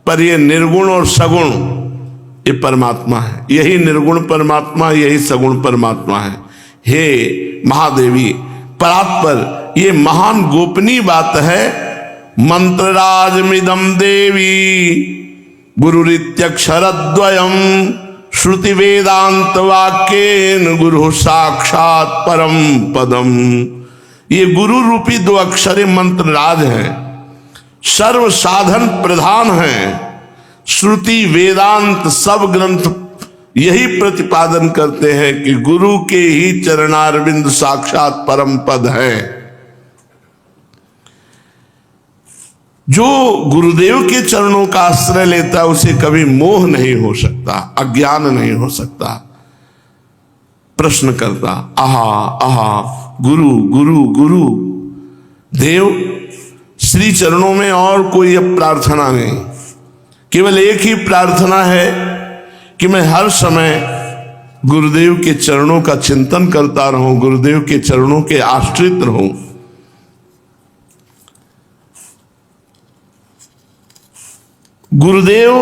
पर ये निर्गुण और सगुण ये परमात्मा है। यही निर्गुण परमात्मा, यही सगुण परमात्मा है। हे महादेवी परात्पर, ये महान गोपनीय बात है। मंत्रराजमिदं देवी गुरुरित्यक्षरद्वयम् श्रुति वेदांत वाक्येन गुरु साक्षात परम पदम। ये गुरु रूपी दो अक्षर मंत्रराज हैं, सर्व साधन प्रधान हैं। श्रुति वेदांत सब ग्रंथ यही प्रतिपादन करते हैं कि गुरु के ही चरणारविंद साक्षात परम पद है। जो गुरुदेव के चरणों का आश्रय लेता है उसे कभी मोह नहीं हो सकता, अज्ञान नहीं हो सकता। प्रश्न करता, आहा आहा गुरु गुरु गुरु। देव श्री चरणों में और कोई अब प्रार्थना नहीं, केवल एक ही प्रार्थना है कि मैं हर समय गुरुदेव के चरणों का चिंतन करता रहूं, गुरुदेव के चरणों के आश्रित रहूं। गुरुदेव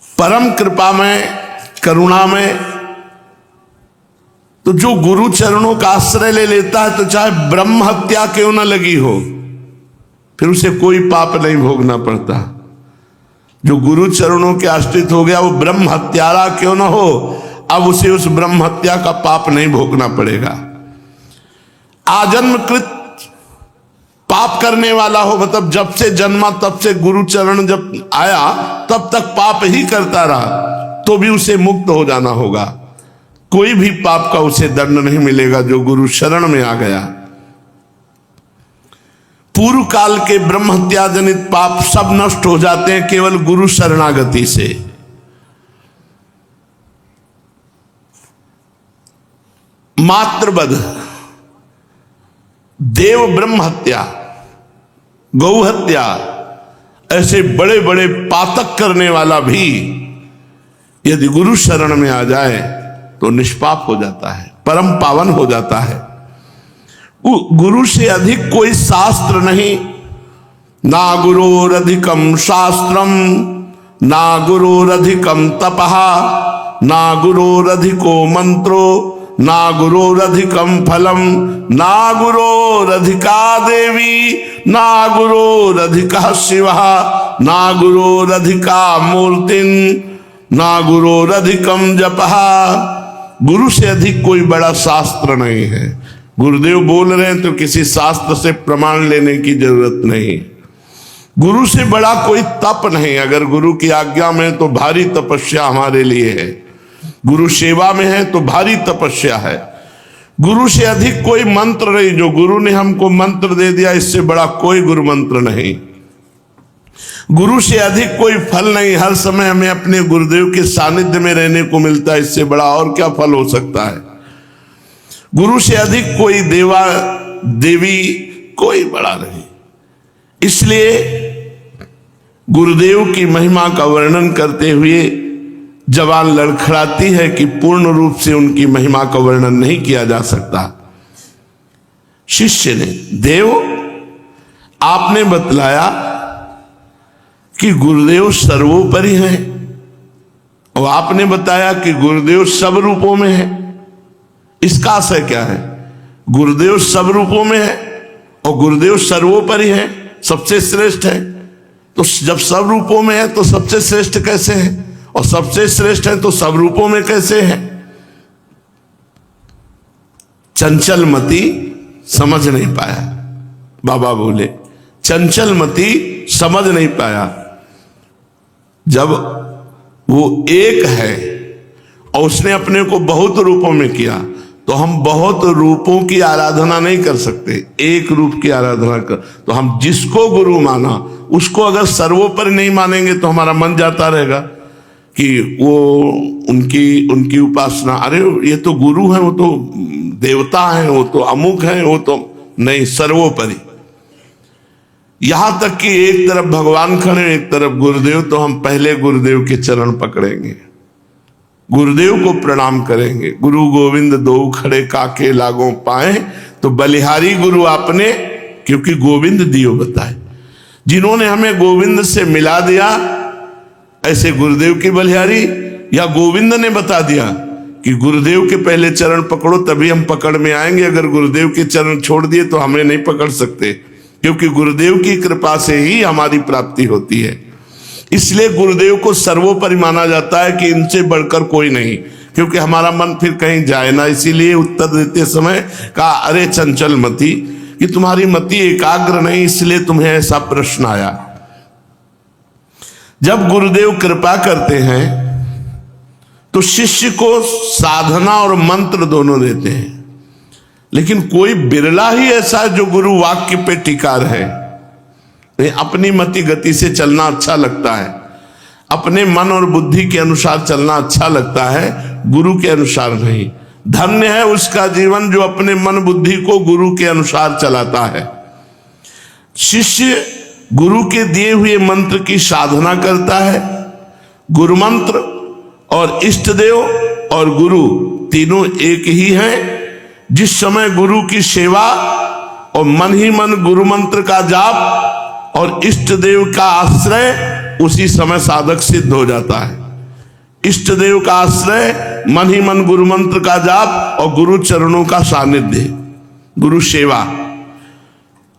परम कृपा में, करुणा में, तो जो गुरु चरणों का आश्रय ले लेता है तो चाहे ब्रह्म हत्या क्यों न लगी हो, फिर उसे कोई पाप नहीं भोगना पड़ता। जो गुरु चरणों के आश्रित हो गया वो ब्रह्म हत्यारा क्यों न हो, अब उसे उस ब्रह्म हत्या का पाप नहीं भोगना पड़ेगा। आजन्मकृत पाप करने वाला हो, मतलब जब से जन्मा तब से गुरु चरण जब आया तब तक पाप ही करता रहा, तो भी उसे मुक्त हो जाना होगा। कोई भी पाप का उसे दंड नहीं मिलेगा जो गुरु शरण में आ गया। पूर्व काल के ब्रह्म हत्या जनित पाप सब नष्ट हो जाते हैं केवल गुरु शरणागति से। मातृवध, देव ब्रह्म हत्या, गौ हत्या, ऐसे बड़े बड़े पातक करने वाला भी यदि गुरु शरण में आ जाए तो निष्पाप हो जाता है, परम पावन हो जाता है। गुरु से अधिक कोई शास्त्र नहीं। ना गुरोरधिकम शास्त्रम ना गुरोरधिकम तपहा ना गुरोरधिको मंत्रो ना गुरोरधिकम फलम ना गुरोरधिका देवी ना गुरोरधिका शिवा ना गुरोरधिका मूर्तिन ना गुरोरधिकम जपहा। गुरु से अधिक कोई बड़ा शास्त्र नहीं है। गुरुदेव बोल रहे हैं तो किसी शास्त्र से प्रमाण लेने की जरूरत नहीं। गुरु से बड़ा कोई तप नहीं। अगर गुरु की आज्ञा में तो भारी तपस्या हमारे लिए है, गुरु सेवा में है तो भारी तपस्या है। गुरु से अधिक कोई मंत्र नहीं। जो गुरु ने हमको मंत्र दे दिया, इससे बड़ा कोई गुरु मंत्र नहीं। गुरु से अधिक कोई फल नहीं। हर समय हमें अपने गुरुदेव के सानिध्य में रहने को मिलता है, इससे बड़ा और क्या फल हो सकता है। गुरु से अधिक कोई देवा देवी कोई बड़ा नहीं। इसलिए गुरुदेव की महिमा का वर्णन करते हुए जबान लड़खड़ाती है कि पूर्ण रूप से उनकी महिमा का वर्णन नहीं किया जा सकता। शिष्य ने, देव आपने बतलाया कि गुरुदेव सर्वोपरि हैं, और आपने बताया कि गुरुदेव सब रूपों में है। इसका आशय क्या है? गुरुदेव सब रूपों में है और गुरुदेव सर्वोपरि है, सबसे श्रेष्ठ है। तो जब सब रूपों में है तो सबसे श्रेष्ठ कैसे है, और सबसे श्रेष्ठ है तो सब रूपों में कैसे है? चंचल मति समझ नहीं पाया। बाबा बोले चंचल मति समझ नहीं पाया। जब वो एक है और उसने अपने को बहुत रूपों में किया, तो हम बहुत रूपों की आराधना नहीं कर सकते, एक रूप की आराधना कर। तो हम जिसको गुरु माना उसको अगर सर्वोपरि नहीं मानेंगे तो हमारा मन जाता रहेगा कि वो उनकी उपासना, अरे ये तो गुरु है, वो तो देवता है, वो तो अमुक है, वो तो नहीं, सर्वोपरि। यहां तक कि एक तरफ भगवान खड़े एक तरफ गुरुदेव, तो हम पहले गुरुदेव के चरण पकड़ेंगे, गुरुदेव को प्रणाम करेंगे। गुरु गोविंद दो खड़े काके लागों पाए, तो बलिहारी गुरु आपने, क्योंकि गोविंद दियो बताए। जिन्होंने हमें गोविंद से मिला दिया, ऐसे गुरुदेव की बलिहारी, या गोविंद ने बता दिया कि गुरुदेव के पहले चरण पकड़ो तभी हम पकड़ में आएंगे। अगर गुरुदेव के चरण छोड़ दिए तो हमें नहीं पकड़ सकते, क्योंकि गुरुदेव की कृपा से ही हमारी प्राप्ति होती है। इसलिए गुरुदेव को सर्वोपरि माना जाता है कि इनसे बढ़कर कोई नहीं, क्योंकि हमारा मन फिर कहीं जाए ना। इसीलिए उत्तर देते समय कहा, अरे चंचल मति, कि तुम्हारी मति एकाग्र नहीं, इसलिए तुम्हें ऐसा प्रश्न आया। जब गुरुदेव कृपा करते हैं तो शिष्य को साधना और मंत्र दोनों देते हैं, लेकिन कोई बिरला ही ऐसा है जो गुरु वाक्य पे टिका रहे। अपनी मति गति से चलना अच्छा लगता है, अपने मन और बुद्धि के अनुसार चलना अच्छा लगता है, गुरु के अनुसार नहीं। धन्य है उसका जीवन जो अपने मन बुद्धि को गुरु के अनुसार चलाता है। शिष्य गुरु के दिए हुए मंत्र की साधना करता है। गुरु मंत्र और इष्ट देव और गुरु तीनों एक ही हैं। जिस समय गुरु की सेवा और मन ही मन गुरु मंत्र का जाप और इष्ट देव का आश्रय, उसी समय साधक सिद्ध हो जाता है। इष्ट देव का आश्रय, मन ही मन गुरु मंत्र का जाप और गुरु चरणों का सानिध्य, गुरु सेवा।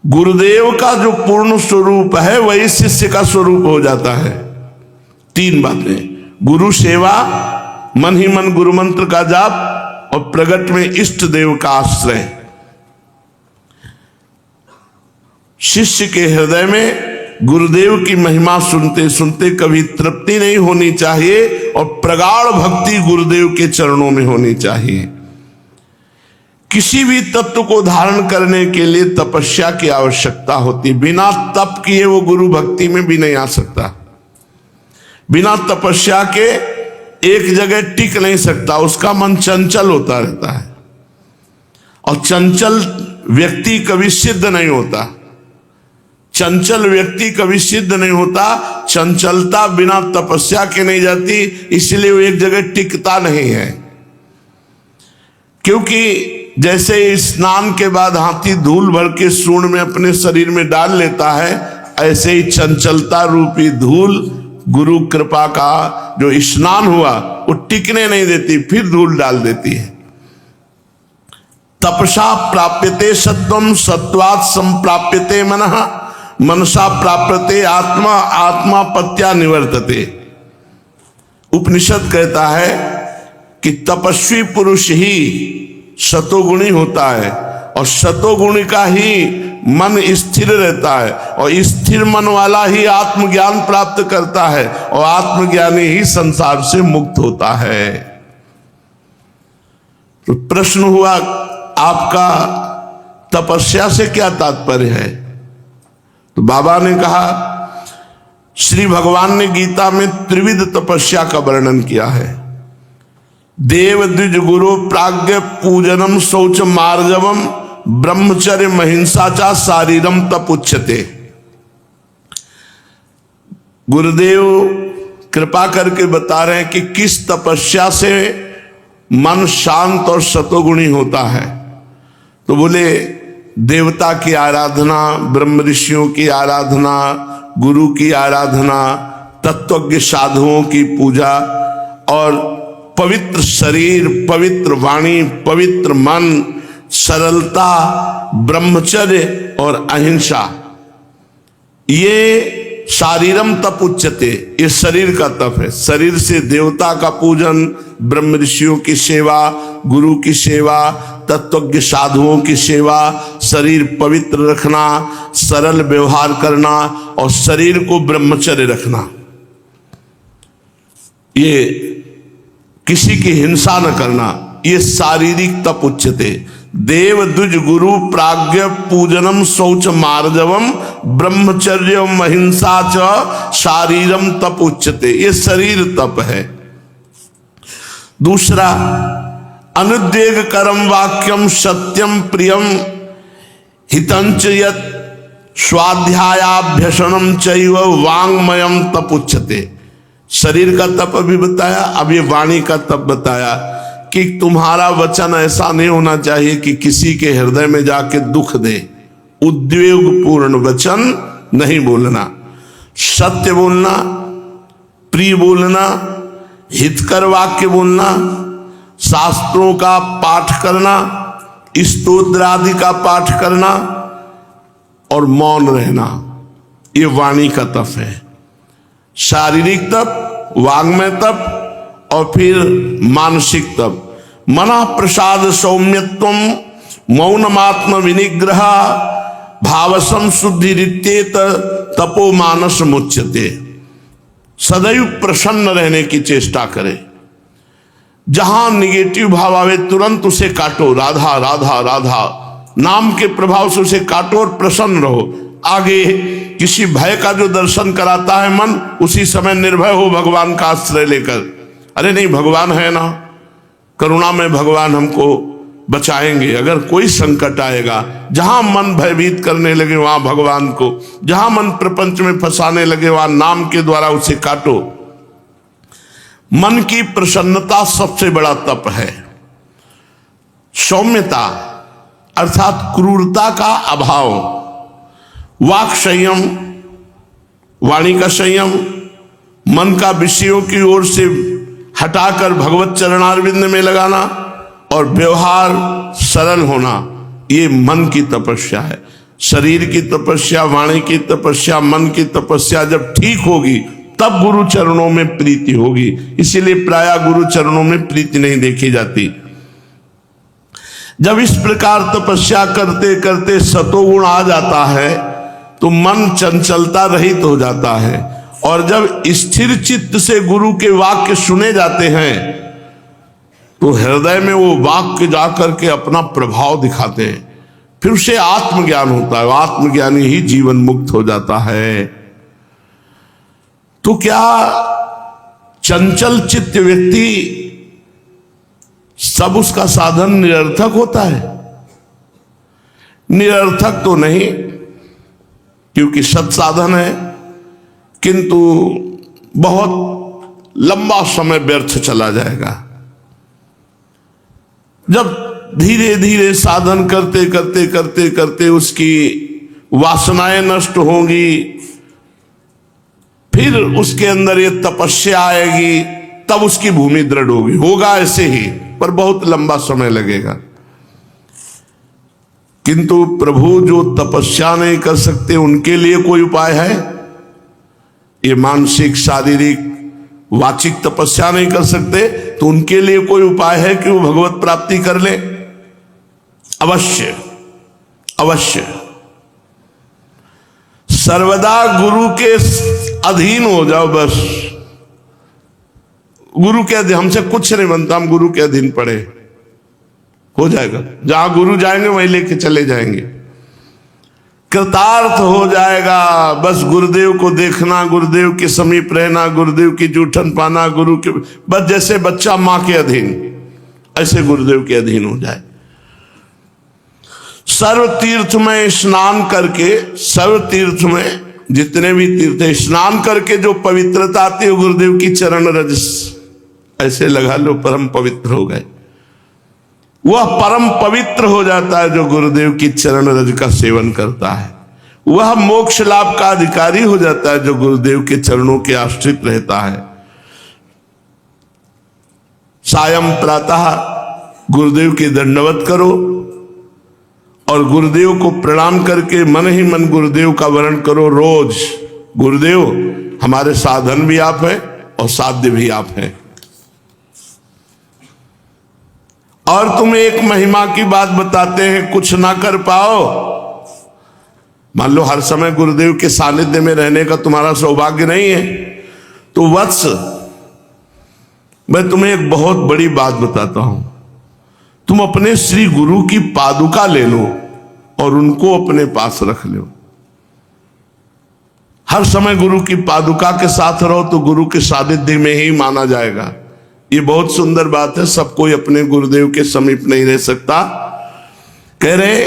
गुरुदेव का जो पूर्ण स्वरूप है वही शिष्य का स्वरूप हो जाता है। तीन बातें, गुरु सेवा, मन ही मन गुरु मंत्र का जाप और प्रगट में इष्ट देव का आश्रय। शिष्य के हृदय में गुरुदेव की महिमा सुनते सुनते कभी तृप्ति नहीं होनी चाहिए और प्रगाढ़ भक्ति गुरुदेव के चरणों में होनी चाहिए। किसी भी तत्व को धारण करने के लिए तपस्या की आवश्यकता होती। बिना तप किए वो गुरु भक्ति में भी नहीं आ सकता। बिना तपस्या के एक जगह टिक नहीं सकता, उसका मन चंचल होता रहता है। और चंचल व्यक्ति कभी सिद्ध नहीं होता। चंचल व्यक्ति कभी सिद्ध नहीं होता। चंचलता बिना तपस्या के नहीं जाती, इसलिए वो एक जगह टिकता नहीं है। क्योंकि जैसे स्नान के बाद हाथी धूल भर के सूंड में अपने शरीर में डाल लेता है, ऐसे ही चंचलता रूपी धूल गुरु कृपा का जो स्नान हुआ वो टिकने नहीं देती, फिर धूल डाल देती है। तपसा प्राप्यते सत्वम, सत्वात् संप्राप्यते मनः, मनसा प्राप्यते आत्मा, आत्मा पत्या निवर्तते। उपनिषद कहता है कि तपस्वी पुरुष ही सतोगुणी होता है और सतोगुणी का ही मन स्थिर रहता है और स्थिर मन वाला ही आत्मज्ञान प्राप्त करता है और आत्मज्ञानी ही संसार से मुक्त होता है। तो प्रश्न हुआ, आपका तपस्या से क्या तात्पर्य है? तो बाबा ने कहा, श्री भगवान ने गीता में त्रिविध तपस्या का वर्णन किया है। देव द्विज गुरु प्राज्ञ पूजनम शौच मार्जवम ब्रह्मचर्य महिंसा चा शारीरम तपुच्यते। गुरुदेव कृपा करके बता रहे हैं कि किस तपस्या से मन शांत और सतोगुणी होता है। तो बोले देवता की आराधना, ब्रह्म ऋषियों की आराधना, गुरु की आराधना, तत्वज्ञ साधुओं की पूजा और पवित्र शरीर, पवित्र वाणी, पवित्र मन, सरलता, ब्रह्मचर्य और अहिंसा, ये शारीरम तप उच्चते, ये शरीर का तप है। शरीर से देवता का पूजन, ब्रह्म ऋषियों की सेवा, गुरु की सेवा, तत्वज्ञ साधुओं की सेवा, शरीर पवित्र रखना, सरल व्यवहार करना और शरीर को ब्रह्मचर्य रखना, ये किसी की हिंसा न करना, ये शारीरिक तप उच्चते। देव द्विज गुरु प्राज्ञ पूजनम शौच मार्जवम ब्रह्मचर्य महिंसा च शारीरम तप उच्चते, ये शरीर तप है। दूसरा, अनुद्वेग करम वाक्यम सत्यम प्रियम हितंच यत् स्वाध्यायाभ्यसनम चैव वांग्मयम तप उच्चते। शरीर का तप अभी बताया, अब ये वाणी का तप बताया कि तुम्हारा वचन ऐसा नहीं होना चाहिए कि किसी के हृदय में जाके दुख दे। उद्वेग पूर्ण वचन नहीं बोलना, सत्य बोलना, प्रिय बोलना, हितकर वाक्य बोलना, शास्त्रों का पाठ करना, स्तोत्र आदि का पाठ करना और मौन रहना, ये वाणी का तप है। शारीरिक तप, वाङ्मय तप और फिर मानसिक तप। मना प्रसाद सौम्यत्वम मौनमात्म विनिग्रह भावसम शुद्धि रित्येत तपो मानस मुच्यते। सदैव प्रसन्न रहने की चेष्टा करे, जहां निगेटिव भाव आवे तुरंत उसे काटो, राधा राधा राधा नाम के प्रभाव से उसे काटो और प्रसन्न रहो। आगे किसी भय का जो दर्शन कराता है मन, उसी समय निर्भय हो भगवान का आश्रय लेकर। अरे नहीं, भगवान है ना, करुणा में भगवान हमको बचाएंगे। अगर कोई संकट आएगा, जहां मन भयभीत करने लगे वहां भगवान को, जहां मन प्रपंच में फंसाने लगे वहां नाम के द्वारा उसे काटो। मन की प्रसन्नता सबसे बड़ा तप है। सौम्यता अर्थात क्रूरता का अभाव, वाक संयम, वाणी का संयम, मन का विषयों की ओर से हटाकर भगवत चरणारविंद में लगाना और व्यवहार सरल होना, ये मन की तपस्या है। शरीर की तपस्या, वाणी की तपस्या, मन की तपस्या जब ठीक होगी तब गुरु चरणों में प्रीति होगी। इसीलिए प्रायः गुरु चरणों में प्रीति नहीं देखी जाती। जब इस प्रकार तपस्या करते करते सतोगुण आ जाता है तो मन चंचलता रहित हो जाता है, और जब स्थिर चित्त से गुरु के वाक्य सुने जाते हैं तो हृदय में वो वाक्य जाकर के अपना प्रभाव दिखाते हैं। फिर उसे आत्मज्ञान होता है, आत्मज्ञानी ही जीवन मुक्त हो जाता है। तो क्या चंचल चित्त व्यक्ति सब उसका साधन निरर्थक होता है? निरर्थक तो नहीं, क्योंकि सत्साधन है, किंतु बहुत लंबा समय व्यर्थ चला जाएगा। जब धीरे धीरे साधन करते करते करते करते उसकी वासनाएं नष्ट होंगी, फिर उसके अंदर ये तपस्या आएगी, तब उसकी भूमि दृढ़ होगी। होगा ऐसे ही, पर बहुत लंबा समय लगेगा। किंतु प्रभु जो तपस्या नहीं कर सकते उनके लिए कोई उपाय है? ये मानसिक, शारीरिक, वाचिक तपस्या नहीं कर सकते तो उनके लिए कोई उपाय है कि वो भगवत प्राप्ति कर ले? अवश्य अवश्य। सर्वदा गुरु के अधीन हो जाओ, बस गुरु के अधीन। हमसे कुछ नहीं बनता, हम गुरु के अधीन पड़े, हो जाएगा। जहां गुरु जाएंगे वहीं लेके चले जाएंगे, कृतार्थ हो जाएगा। बस गुरुदेव को देखना, गुरुदेव के समीप रहना, गुरुदेव की जूठन पाना, गुरु के, बस जैसे बच्चा मां के अधीन, ऐसे गुरुदेव के अधीन हो जाए। सर्व तीर्थ में स्नान करके, सर्व तीर्थ में जितने भी तीर्थ है, स्नान करके जो पवित्रता आती है गुरुदेव की चरण रज ऐसे लगा लो, परम पवित्र हो गए। वह परम पवित्र हो जाता है जो गुरुदेव की चरण रज का सेवन करता है। वह मोक्ष लाभ का अधिकारी हो जाता है जो गुरुदेव के चरणों के आश्रित रहता है। सायं प्रातः गुरुदेव की दंडवत करो और गुरुदेव को प्रणाम करके मन ही मन गुरुदेव का वर्ण करो। रोज गुरुदेव हमारे साधन भी आप हैं और साध्य भी आप हैं। और तुम्हें एक महिमा की बात बताते हैं, कुछ ना कर पाओ। मान लो हर समय गुरुदेव के सानिध्य में रहने का तुम्हारा सौभाग्य नहीं है, तो वत्स मैं तुम्हें एक बहुत बड़ी बात बताता हूं। तुम अपने श्री गुरु की पादुका ले लो और उनको अपने पास रख लो। हर समय गुरु की पादुका के साथ रहो तो गुरु के सानिध्य में ही माना जाएगा। ये बहुत सुंदर बात है। सब कोई अपने गुरुदेव के समीप नहीं रह सकता। कह रहे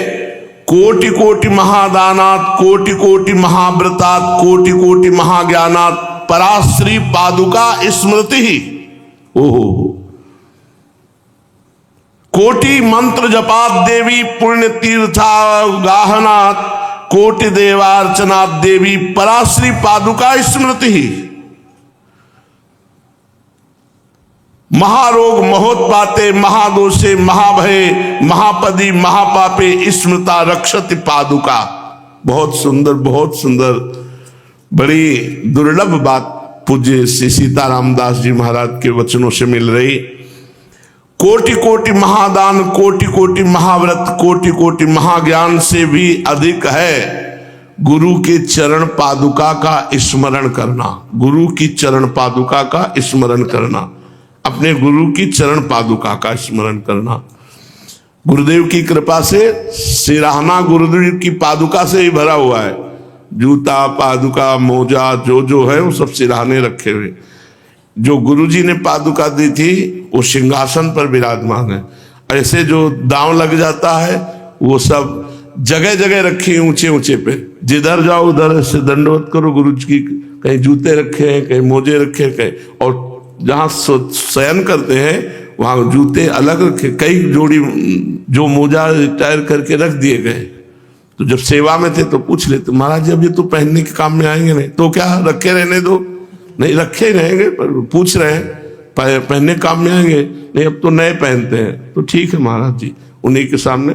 कोटि कोटि महादानात, कोटि कोटि महाव्रतात्, कोटि कोटि महाज्ञानात् पराश्री पादुका स्मृति ही। ओहो, कोटि मंत्र जपात देवी पुण्य तीर्था गाहनात्, कोटि देवार्चनात् देवी पराश्री पादुका स्मृति ही। महारोग महोत्पाते महादोषे महाभये महापदी महापापे स्मृता रक्षति पादुका। बहुत सुंदर, बहुत सुंदर, बड़ी दुर्लभ बात पूज्य श्री सीताराम दास जी महाराज के वचनों से मिल रही। कोटि कोटि महादान, कोटि कोटि महाव्रत, कोटि कोटि महाज्ञान से भी अधिक है गुरु के चरण पादुका का स्मरण करना। गुरु की चरण पादुका का स्मरण करना, अपने गुरु की चरण पादुका का स्मरण करना। गुरुदेव की कृपा से सिराहना गुरुदेव की पादुका से ही भरा हुआ है। जूता, पादुका, मोजा जो है वो सब सिराहने रखे हुए। जो गुरुजी ने पादुका दी थी वो सिंहासन पर विराजमान है। ऐसे जो दांव लग जाता है वो सब जगह जगह रखी ऊंचे ऊंचे पे। जिधर जाओ उधर से दंडवत करो गुरु जी की। कहीं जूते रखे हैं, कहीं मोजे रखे हैं, कहीं और जहां शयन करते हैं वहां जूते अलग रखे। कई जोड़ी जो मोजा रिटायर करके रख दिए गए। तो जब सेवा में थे तो पूछ लेते महाराज जी अब ये तो पहनने के काम में आएंगे नहीं, तो क्या रखे रहने दो। नहीं रखे ही रहेंगे, पर पूछ रहे हैं पहनने काम में आएंगे। नहीं अब तो नए पहनते हैं। तो ठीक है महाराज जी, उन्हीं के सामने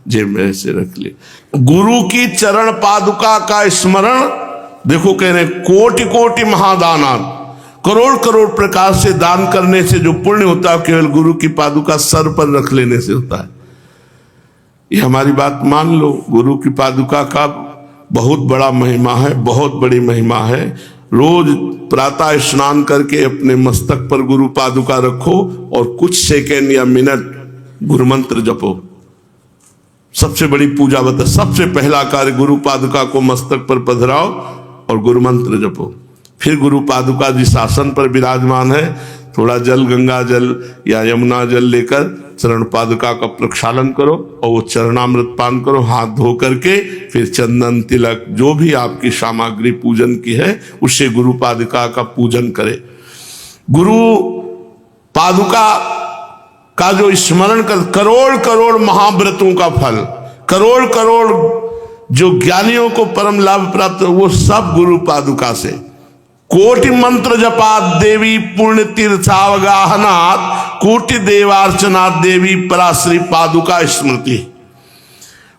जेब में ऐसे रख लिए। गुरु की चरण पादुका का स्मरण, देखो कह रहे कोटि कोटि महादाना, करोड़ करोड़ प्रकार से दान करने से जो पुण्य होता है केवल गुरु की पादुका सर पर रख लेने से होता है। ये हमारी बात मान लो। गुरु की पादुका का बहुत बड़ा महिमा है, बहुत बड़ी महिमा है। रोज प्रातः स्नान करके अपने मस्तक पर गुरु पादुका रखो और कुछ सेकेंड या मिनट गुरु मंत्र जपो। सबसे बड़ी पूजा बता, सबसे पहला कार्य गुरु पादुका को मस्तक पर पधराओ और गुरु मंत्र जपो। फिर गुरु पादुका जिस आसन पर विराजमान है, थोड़ा जल, गंगा जल या यमुना जल लेकर चरण पादुका का प्रक्षालन करो और वो चरणामृत पान करो। हाथ धो करके फिर चंदन, तिलक, जो भी आपकी सामग्री पूजन की है उससे गुरु पादुका का पूजन करे। गुरु पादुका का जो स्मरण कर, करोड़ करोड़ महाव्रतों का फल, करोड़ करोड़ जो ज्ञानियों को परम लाभ प्राप्त हो, वो सब गुरु पादुका से। कोटि मंत्र जपात देवी पुण्य तीर्थावगाहनात्, कोटि देवार्चनात् देवी पराश्री पादुका स्मृति।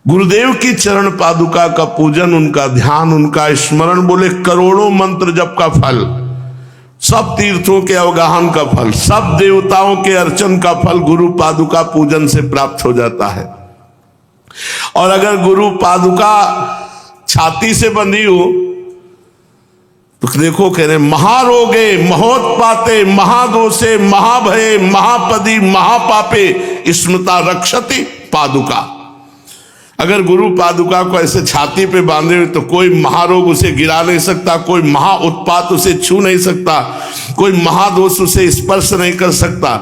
गुरुदेव की चरण पादुका का पूजन, उनका ध्यान, उनका स्मरण, बोले करोड़ों मंत्र जप का फल, सब तीर्थों के अवगाहन का फल, सब देवताओं के अर्चन का फल गुरु पादुका पूजन से प्राप्त हो जाता है। और अगर गुरु पादुका छाती से बंधी हो तो देखो कह रहे महारोगे महोत्पाते महादोषे महाभये महापदी महापापे स्मृता रक्षति पादुका। अगर गुरु पादुका को ऐसे छाती पे बांधे हुए तो कोई महारोग उसे गिरा नहीं सकता, कोई महा उत्पात उसे छू नहीं सकता, कोई महादोष उसे स्पर्श नहीं कर सकता।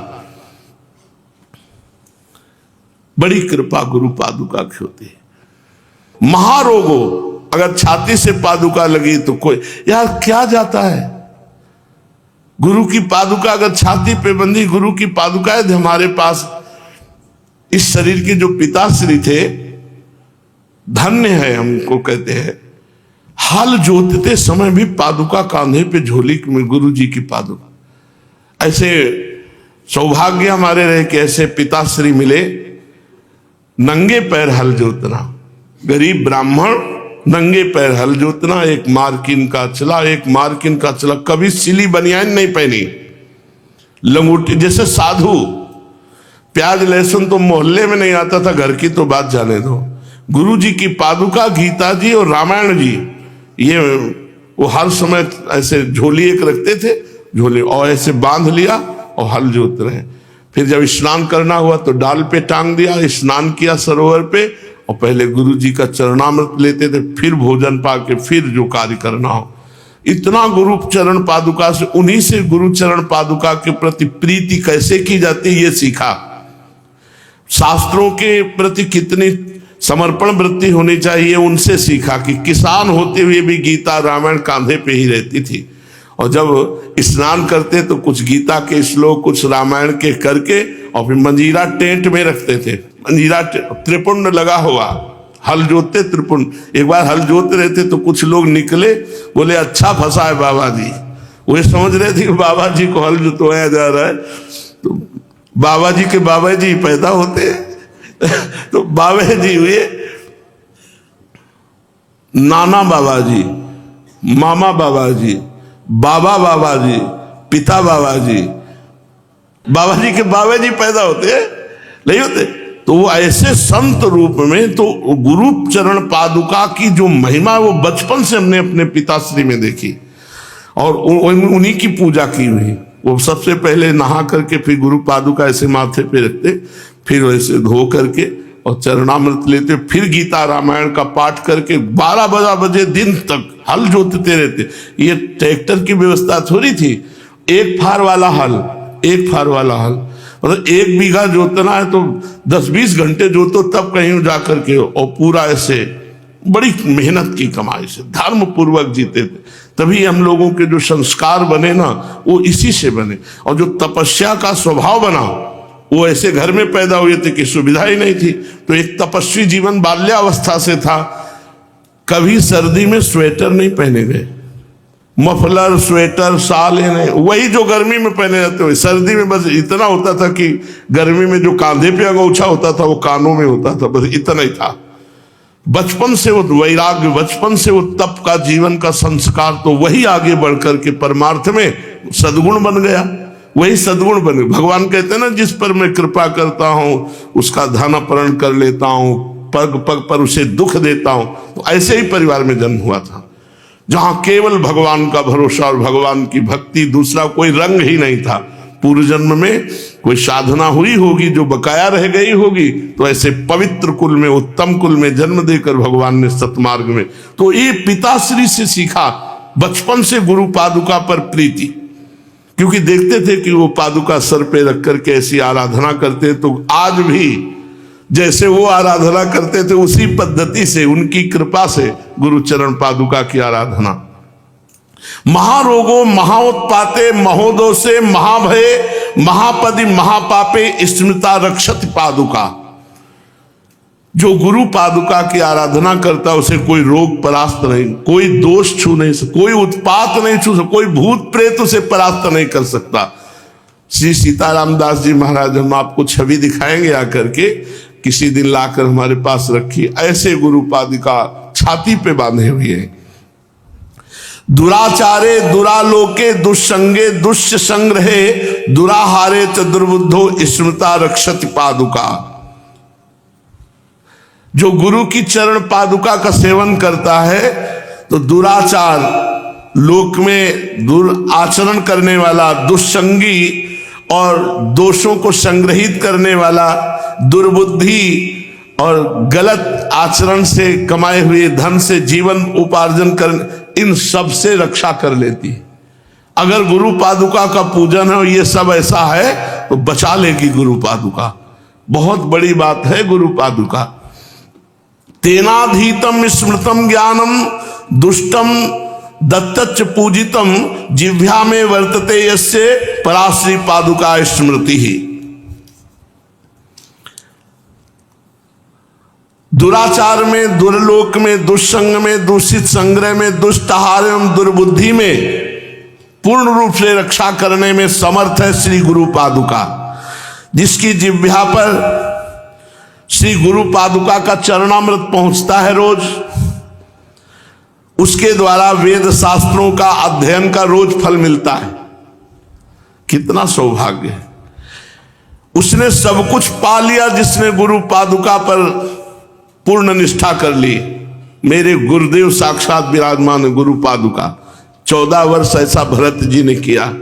बड़ी कृपा गुरु पादुका की होती है। महारोगो अगर छाती से पादुका लगी तो कोई, यार क्या जाता है। गुरु की पादुका अगर छाती पे बंधी, गुरु की पादुका है हमारे पास। इस शरीर के जो पिताश्री थे, धन्य है हमको कहते हैं, हल जोतते समय भी पादुका कांधे पे झोली में गुरु जी की पादुका। ऐसे सौभाग्य हमारे रहे कि ऐसे पिताश्री मिले, नंगे पैर हल जोतना। गरीब ब्राह्मण नंगे पैर हल जोतना, एक मार्किन का चला, एक मार्किन का चला, कभी सिली बनियान नहीं पहनी, लंगोटी जैसे साधु। प्याज लहसुन तो मोहल्ले में नहीं आता था, घर की तो बात जाने दो। गुरु जी की पादुका, गीता जी और रामायण जी, ये वो हर समय ऐसे झोली एक रखते थे, झोली और ऐसे बांध लिया और हल जोत रहे। फिर जब स्नान करना हुआ तो डाल पे टांग दिया, स्नान किया सरोवर पे, और पहले गुरु जी का चरणामृत लेते थे, फिर भोजन पाके फिर जो कार्य करना हो। इतना गुरु चरण पादुका से, उन्हीं से गुरु चरण पादुका के प्रति प्रीति कैसे की जाती है ये सीखा। शास्त्रों के प्रति कितनी समर्पण वृत्ति होनी चाहिए उनसे सीखा कि किसान होते हुए भी गीता रामायण कांधे पे ही रहती थी। और जब स्नान करते तो कुछ गीता के श्लोक, कुछ रामायण के करके, और फिर मंजीरा टेंट में रखते थे। मंजीरा त्रिपुंड लगा हुआ, हल जोतते त्रिपुंड। एक बार हल जोत रहे थे तो कुछ लोग निकले, बोले अच्छा फंसा है बाबा जी। वे समझ रहे थे कि बाबा जी को हल जोतवाया जा रहा है। तो बाबा जी के बाबा जी पैदा होते तो बाबा जी हुए नाना बाबा जी, मामा बाबा जी, बाबा बाबा जी, पिता बाबा जी। बाबा जी के बाबा जी पैदा होते नहीं होते। तो वो ऐसे संत रूप में, तो गुरु चरण पादुका की जो महिमा वो बचपन से हमने अपने पिताश्री में देखी और उन्हीं की पूजा की हुई। वो सबसे पहले नहा करके फिर गुरु पादुका ऐसे माथे पे रखते, फिर वैसे धो करके और चरणामृत लेते, फिर गीता रामायण का पाठ करके 12 बजे दिन तक हल जोतते रहते। ये ट्रैक्टर की व्यवस्था थोड़ी थी, एक फार वाला हल, एक फार वाला हल, मतलब 1 बीघा जोतना है तो 10-20 घंटे जोतो तब कहीं जा करके, और पूरा ऐसे बड़ी मेहनत की कमाई से धर्म पूर्वक जीते थे। तभी हम लोगों के जो संस्कार बने ना वो इसी से बने, और जो तपस्या का स्वभाव बना वो ऐसे घर में पैदा हुए थे कि सुविधा ही नहीं थी। तो एक तपस्वी जीवन बाल्यावस्था से था। कभी सर्दी में स्वेटर नहीं पहने गए, मफलर स्वेटर साल ही नहीं, वही जो गर्मी में पहने जाते हुए। सर्दी में बस इतना होता था कि गर्मी में जो कांधे पे अंगोछा होता था वो कानों में होता था, बस इतना ही था। बचपन से वो वैराग्य, बचपन से वो तप का जीवन का संस्कार, तो वही आगे बढ़ करके परमार्थ में सद्गुण बन गया। वही सद्गुण बन गया। भगवान कहते हैं ना, जिस पर मैं कृपा करता हूं उसका धन अपहरण कर लेता हूं, पग पग पर उसे दुख देता हूं। तो ऐसे ही परिवार में जन्म हुआ था जहां केवल भगवान का भरोसा और भगवान की भक्ति, दूसरा कोई रंग ही नहीं था। पूर्व जन्म में कोई साधना हुई होगी जो बकाया रह गई होगी, तो ऐसे पवित्र कुल में, उत्तम कुल में जन्म देकर भगवान ने सतमार्ग में, तो ये पिताश्री से सीखा बचपन से गुरु पादुका पर प्रीति। क्योंकि देखते थे कि वो पादुका सर पे रख करके ऐसी आराधना करते, तो आज भी जैसे वो आराधना करते थे उसी पद्धति से, उनकी कृपा से गुरु चरण पादुका की आराधना। महारोगो महाउत्पाते महोदोषे महाभये महापदि महापापे स्मृता रक्षति पादुका। जो गुरु पादुका की आराधना करता उसे कोई रोग परास्त नहीं, कोई दोष छू नहीं सकता, कोई उत्पात नहीं छू सकता, कोई भूत प्रेत उसे परास्त नहीं कर सकता। श्री सीताराम दास जी महाराज, हम आपको छवि दिखाएंगे आकर के, किसी दिन लाकर हमारे पास रखी। ऐसे गुरु पादुका छाती पे बांधे हुए हैं। दुराचारे दुरालोके दुष्संगे दुष्य संग्रहे दुराहारे च दुर्बुद्धो स्मृता रक्षति पादुका। जो गुरु की चरण पादुका का सेवन करता है तो दुराचार, लोक में दुराचरण करने वाला, दुष्संगी और दोषों को संग्रहित करने वाला, दुर्बुद्धि और गलत आचरण से कमाए हुए धन से जीवन उपार्जन कर, इन सब से रक्षा कर लेती है। अगर गुरु पादुका का पूजन है, ये सब ऐसा है तो बचा लेगी गुरु पादुका। बहुत बड़ी बात है गुरु पादुका। तेनाधीतम स्मृतम ज्ञानम दुष्टम दत्तच पूजितम जिह्वा में वर्तते यस्य पराश्री पादुका स्मृति ही। दुराचार में, दुर्लोक में, दुष्संग में, दूषित संग्रह में, दुष्ट आहार एवं दुर्बुद्धि में पूर्ण रूप से रक्षा करने में समर्थ है श्री गुरु पादुका। जिसकी जिह्वा पर श्री गुरु पादुका का चरणामृत पहुंचता है रोज, उसके द्वारा वेद शास्त्रों का अध्ययन का रोज फल मिलता है। कितना सौभाग्य है। उसने सब कुछ पा लिया जिसने गुरु पादुका पर पूर्ण निष्ठा कर ली। मेरे गुरुदेव साक्षात विराजमान गुरु पादुका। 14 वर्ष ऐसा भरत जी ने किया।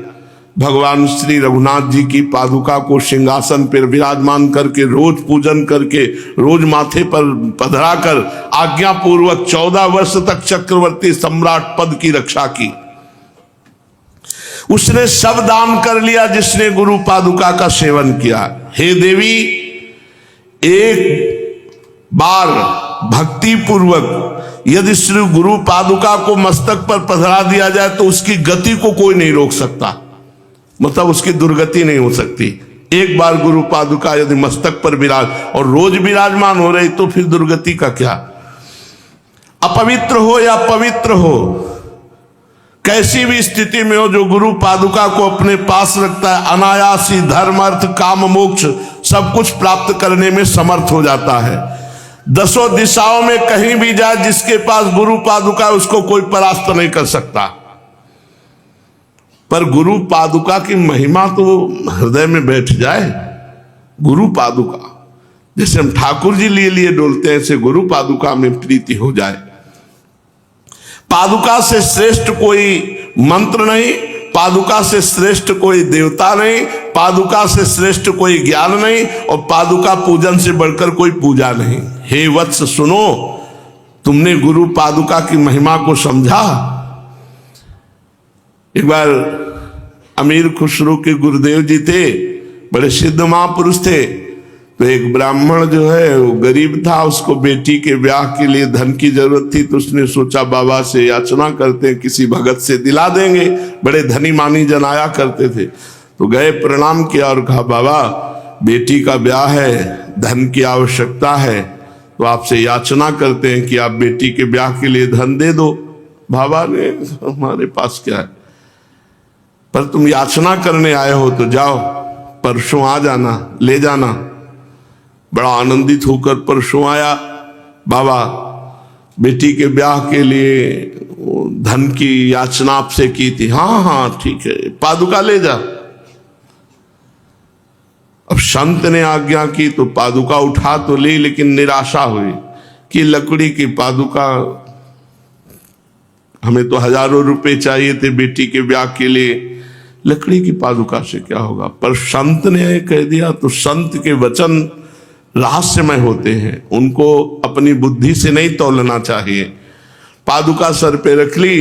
भगवान श्री रघुनाथ जी की पादुका को सिंहासन पर विराजमान करके रोज पूजन करके रोज माथे पर पधरा कर आज्ञा पूर्वक 14 वर्ष तक चक्रवर्ती सम्राट पद की रक्षा की। उसने सब दान कर लिया जिसने गुरु पादुका का सेवन किया। हे देवी, एक बार भक्ति पूर्वक यदि श्री गुरु पादुका को मस्तक पर पधरा दिया जाए तो उसकी गति को कोई नहीं रोक सकता, मतलब उसकी दुर्गति नहीं हो सकती। एक बार गुरु पादुका यदि मस्तक पर विराज और रोज विराजमान हो रही तो फिर दुर्गति का क्या। अपवित्र हो या पवित्र हो, कैसी भी स्थिति में हो, जो गुरु पादुका को अपने पास रखता है अनायास ही धर्म अर्थ काम मोक्ष सब कुछ प्राप्त करने में समर्थ हो जाता है। 10 दिशाओं में कहीं भी जाए, जिसके पास गुरु पादुका है उसको कोई परास्त नहीं कर सकता। पर गुरु पादुका की महिमा तो हृदय में बैठ जाए। गुरु पादुका जैसे हम ठाकुर जी लिए लिए डोलते हैं, ऐसे गुरु पादुका में प्रीति हो जाए। पादुका से श्रेष्ठ कोई मंत्र नहीं, पादुका से श्रेष्ठ कोई देवता नहीं, पादुका से श्रेष्ठ कोई ज्ञान नहीं, और पादुका पूजन से बढ़कर कोई पूजा नहीं। हे वत्स सुनो, तुमने गुरु पादुका की महिमा को समझा। एक बार अमीर खुसरो के गुरुदेव जी थे, बड़े सिद्ध महापुरुष थे। तो एक ब्राह्मण जो है वो गरीब था, उसको बेटी के ब्याह के लिए धन की जरूरत थी। तो उसने सोचा बाबा से याचना करते हैं, किसी भगत से दिला देंगे। बड़े धनी मानी जन आया करते थे। तो गए, प्रणाम किया और कहा बाबा बेटी का ब्याह है, धन की आवश्यकता है, तो आपसे याचना करते हैं कि आप बेटी के ब्याह के लिए धन दे दो। बाबा ने, हमारे पास क्या है, पर तुम याचना करने आए हो तो जाओ, परसों आ जाना, ले जाना। बड़ा आनंदित होकर परसों आया। बाबा बेटी के ब्याह के लिए धन की याचना आपसे की थी। हाँ हाँ ठीक है, पादुका ले जा। अब संत ने आज्ञा की तो पादुका उठा तो ली, लेकिन निराशा हुई कि लकड़ी की पादुका, हमें तो हजारों रुपए चाहिए थे बेटी के ब्याह के लिए, लकड़ी की पादुका से क्या होगा। पर संत ने कह दिया। तो संत के वचन रहस्यमय होते हैं, उनको अपनी बुद्धि से नहीं तौलना चाहिए। पादुका सर पे रख ली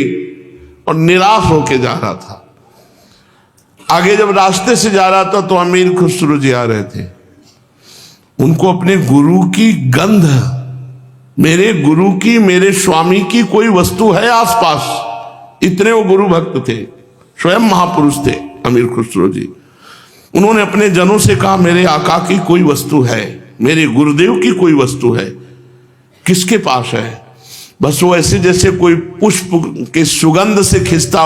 और निराश होके जा रहा था। आगे जब रास्ते से जा रहा था तो अमीर खुसरो जी आ रहे थे। उनको अपने गुरु की गंध, मेरे गुरु की, मेरे स्वामी की कोई वस्तु है आसपास, इतने वो गुरु भक्त थे, स्वयं महापुरुष थे अमीर खुसरो जी। उन्होंने अपने जनों से कहा मेरे आका की कोई वस्तु है, मेरे गुरुदेव की कोई वस्तु है, किसके पास है। बस वो ऐसे जैसे कोई पुष्प के सुगंध से खिंचता,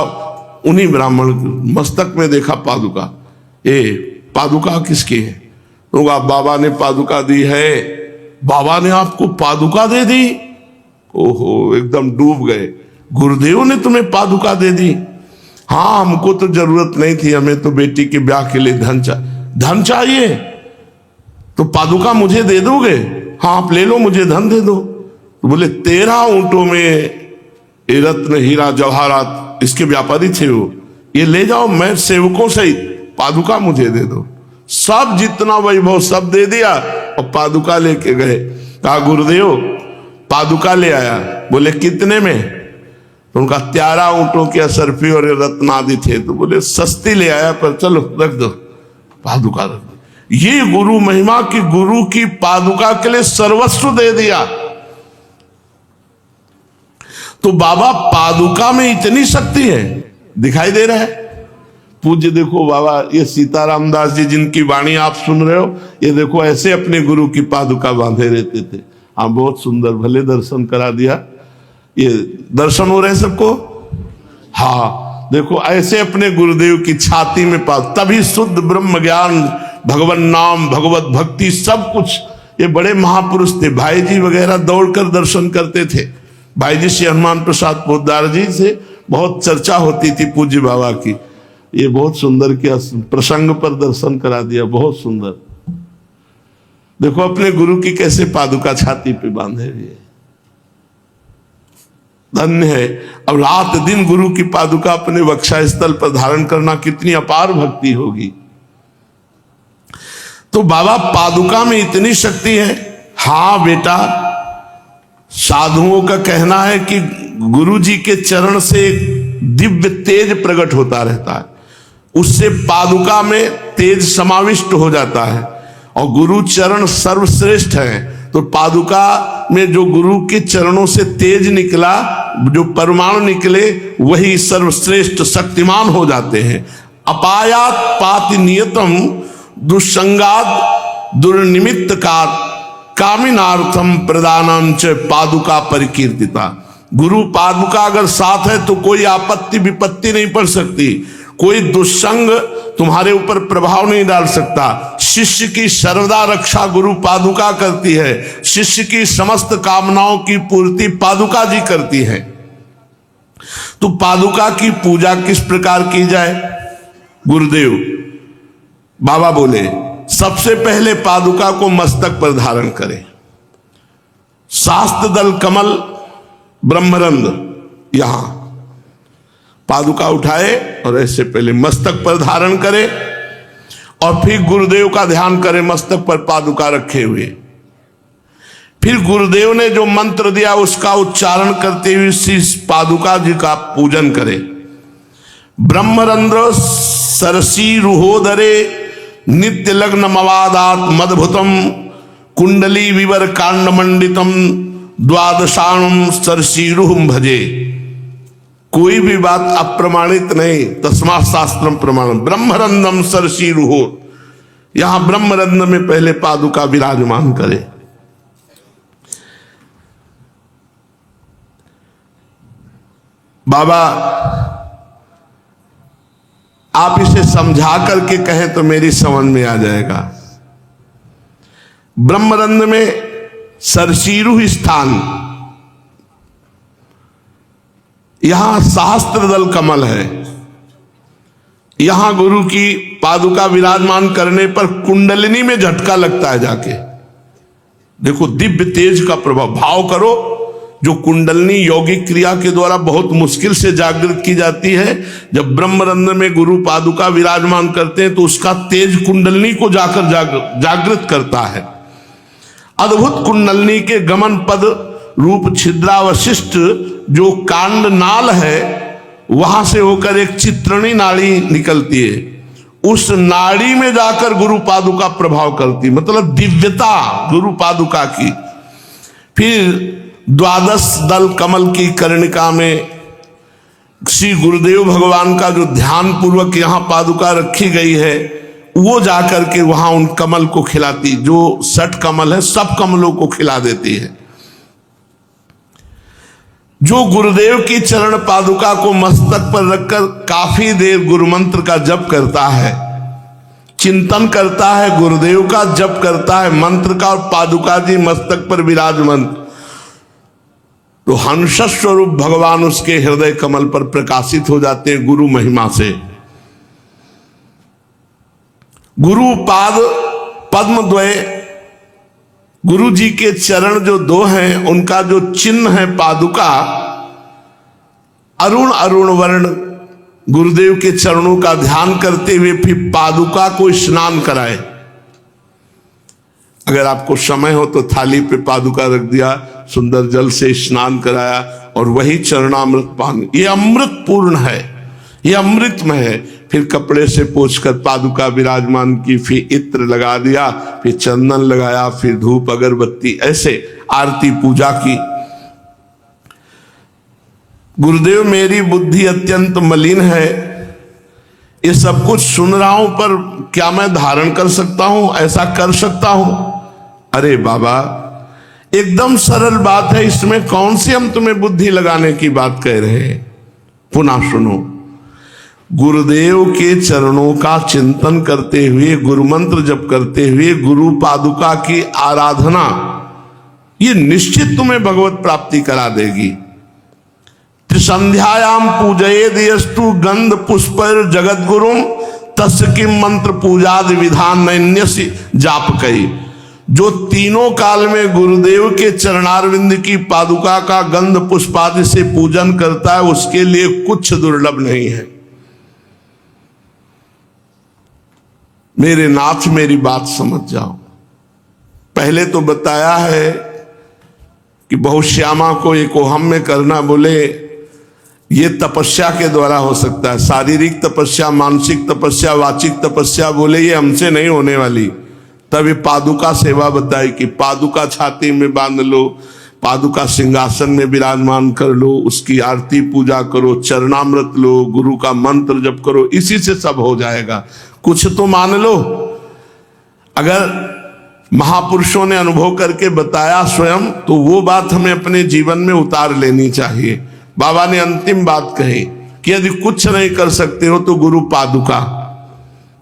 उन्हीं ब्राह्मण मस्तक में देखा पादुका। ए पादुका किसकी है? तो बाबा ने पादुका दी है। बाबा ने आपको पादुका दे दी? ओहो, एकदम डूब गए। गुरुदेव ने तुम्हें पादुका दे दी? हाँ, हमको तो जरूरत नहीं थी, हमें तो बेटी के ब्याह के लिए धन चाहिए, तो पादुका मुझे दे दोगे? हाँ आप ले लो, मुझे धन दे दो। तो बोले 13 ऊंटों में रत्न हीरा जवाहरात, इसके व्यापारी थे वो, ये ले जाओ, मैं सेवकों से पादुका मुझे दे दो। सब जितना वैभव सब दे दिया और पादुका लेके गए। कहा गुरुदेव पादुका ले आया। बोले कितने में? तो उनका 13 ऊंटों के असरफी और रत्न आदि थे। तो बोले सस्ती ले आया, पर चलो रख दो, पादुका रख दो। ये गुरु महिमा की, गुरु की पादुका के लिए सर्वस्व दे दिया। तो बाबा पादुका में इतनी शक्ति है, दिखाई दे रहा है। पूज्य देखो बाबा, ये सीताराम दास जी जिनकी वाणी आप सुन रहे हो, ये देखो ऐसे अपने गुरु की पादुका बांधे रहते थे। हाँ बहुत सुंदर, भले दर्शन करा दिया। ये दर्शन हो रहे सबको? हाँ देखो ऐसे अपने गुरुदेव की छाती में तभी शुद्ध ब्रह्म ज्ञान, भगवान नाम, भगवत भक्ति सब कुछ। ये बड़े महापुरुष थे, भाई जी वगैरह दौड़कर दर्शन करते थे। भाई जी श्री हनुमान प्रसाद पोद्दार जी से बहुत चर्चा होती थी पूज्य बाबा की। ये बहुत सुंदर किया, प्रसंग पर दर्शन करा दिया, बहुत सुंदर। देखो अपने गुरु की कैसे पादुका छाती पे बांधे हुए, धन्य है। अब रात दिन गुरु की पादुका अपने वक्षा स्थल पर धारण करना कितनी अपार भक्ति होगी। तो बाबा पादुका में इतनी शक्ति है। हाँ बेटा, साधुओं का कहना है कि गुरु जी के चरण से दिव्य तेज प्रकट होता रहता है, उससे पादुका में तेज समाविष्ट हो जाता है। और गुरु चरण सर्वश्रेष्ठ है, तो पादुका में जो गुरु के चरणों से तेज निकला, जो परमाणु निकले, वही सर्वश्रेष्ठ शक्तिमान हो जाते हैं। अपायात पाति नियतम दुस्संगात दुर्निमित्त का कामिनार्थम प्रदानम च पादुका परिकीर्तिता। गुरु पादुका अगर साथ है तो कोई आपत्ति विपत्ति नहीं पड़ सकती, कोई दुस्संग तुम्हारे ऊपर प्रभाव नहीं डाल सकता। शिष्य की सर्वदा रक्षा गुरु पादुका करती है, शिष्य की समस्त कामनाओं की पूर्ति पादुका जी करती है। तो पादुका की पूजा किस प्रकार की जाए? गुरुदेव बाबा बोले सबसे पहले पादुका को मस्तक पर धारण करें, शास्त्र दल कमल ब्रह्मरंध्र यहां पादुका उठाए और ऐसे पहले मस्तक पर धारण करे, और फिर गुरुदेव का ध्यान करें मस्तक पर पादुका रखे हुए। फिर गुरुदेव ने जो मंत्र दिया उसका उच्चारण करते हुए श्री पादुका जी का पूजन करें। ब्रह्मरंध्र सरसी रुहोदरे नित्य लग्न मवादात मदभुतम कुंडली विवर कांड मंडितम द्वादशाणुम सरसीरुहम भजे। कोई भी बात अप्रमाणित नहीं, तस्मा शास्त्रम प्रमाणम। ब्रह्मरंध्रम सरसीरुहो, यहां ब्रह्मरंध्र में पहले पादुका विराजमान करे। बाबा आप इसे समझा करके कहें तो मेरी समझ में आ जाएगा। ब्रह्मरंध्र में सरसीरु स्थान, यहां सहस्त्र दल कमल है। यहां गुरु की पादुका विराजमान करने पर कुंडलिनी में झटका लगता है जाके। देखो दिव्य तेज का प्रभाव, भाव करो। जो कुंडलनी यौगिक क्रिया के द्वारा बहुत मुश्किल से जागृत की जाती है, जब ब्रह्मरंध्र में गुरु पादुका विराजमान करते हैं तो उसका तेज कुंडलनी को जाकर जागृत करता है। अद्भुत कुंडलनी के गमन पद रूप छिद्रावशिष्ट जो कांड नाल है, वहां से होकर एक चित्रणी नाड़ी निकलती है। उस नाड़ी में जाकर गुरु पादुका प्रभाव करती, मतलब दिव्यता गुरु पादुका की। फिर द्वादश दल कमल की कर्णिका में श्री गुरुदेव भगवान का जो ध्यान पूर्वक यहां पादुका रखी गई है, वो जाकर के वहां उन कमल को खिलाती, जो 60 कमल है सब कमलों को खिला देती है। जो गुरुदेव की चरण पादुका को मस्तक पर रखकर काफी देर गुरु मंत्र का जप करता है, चिंतन करता है, गुरुदेव का जप करता है मंत्र का, और पादुका जी मस्तक पर विराजमान, तो हंस स्वरूप भगवान उसके हृदय कमल पर प्रकाशित हो जाते हैं गुरु महिमा से। गुरु पाद पद्म द्वय, गुरु जी के चरण जो दो हैं उनका जो चिन्ह है पादुका, अरुण अरुण वर्ण। गुरुदेव के चरणों का ध्यान करते हुए फिर पादुका को स्नान कराए। अगर आपको समय हो तो थाली पे पादुका रख दिया, सुंदर जल से स्नान कराया, और वही चरणामृत पान। ये अमृत पूर्ण है, ये अमृतमय है। फिर कपड़े से पोंछकर पादुका विराजमान की, फिर इत्र लगा दिया, फिर चंदन लगाया, फिर धूप अगरबत्ती, ऐसे आरती पूजा की। गुरुदेव मेरी बुद्धि अत्यंत मलिन है, ये सब कुछ सुन रहा हूं, पर क्या मैं धारण कर सकता हूं, ऐसा कर सकता हूं? अरे बाबा एकदम सरल बात है, इसमें कौन सी हम तुम्हें बुद्धि लगाने की बात कह रहे हैं। पुनः सुनो, गुरुदेव के चरणों का चिंतन करते हुए, गुरु मंत्र जप करते हुए गुरु पादुका की आराधना, ये निश्चित तुम्हें भगवत प्राप्ति करा देगी। त्रिसंध्यायाम पूजयेद यस्तु गंध पुष्पर जगत गुरु तस् किम मंत्र पूजादि विधान नैन्यसि जाप कही। जो तीनों काल में गुरुदेव के चरणारविंद की पादुका का गंध पुष्पादि से पूजन करता है, उसके लिए कुछ दुर्लभ नहीं है। मेरे नाथ मेरी बात समझ जाओ। पहले तो बताया है कि बहुश्यामा को एक ओहम में करना, बोले ये तपस्या के द्वारा हो सकता है, शारीरिक तपस्या, मानसिक तपस्या, वाचिक तपस्या, बोले ये हमसे नहीं होने वाली। तभी पादुका सेवा बताई कि पादुका छाती में बांध लो, पादुका सिंहासन में विराजमान कर लो, उसकी आरती पूजा करो, चरणामृत लो, गुरु का मंत्र जप करो, इसी से सब हो जाएगा। कुछ तो मान लो। अगर महापुरुषों ने अनुभव करके बताया स्वयं, तो वो बात हमें अपने जीवन में उतार लेनी चाहिए। बाबा ने अंतिम बात कही कि यदि कुछ नहीं कर सकते हो तो गुरु पादुका,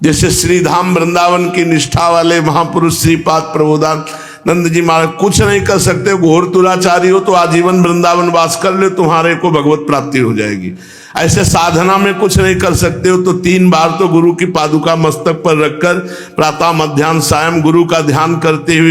जैसे श्रीधाम वृंदावन की निष्ठा वाले महापुरुष श्रीपाद प्रबोधानंद जी महाराज कुछ नहीं कर सकते, घोर तुलाचारी हो तो आजीवन वृंदावन वास कर ले, तुम्हारे को भगवत प्राप्ति हो जाएगी। ऐसे साधना में कुछ नहीं कर सकते हो तो 3 बार तो गुरु की पादुका मस्तक पर रखकर प्रातः मध्याह्न सायं गुरु का ध्यान करते हुए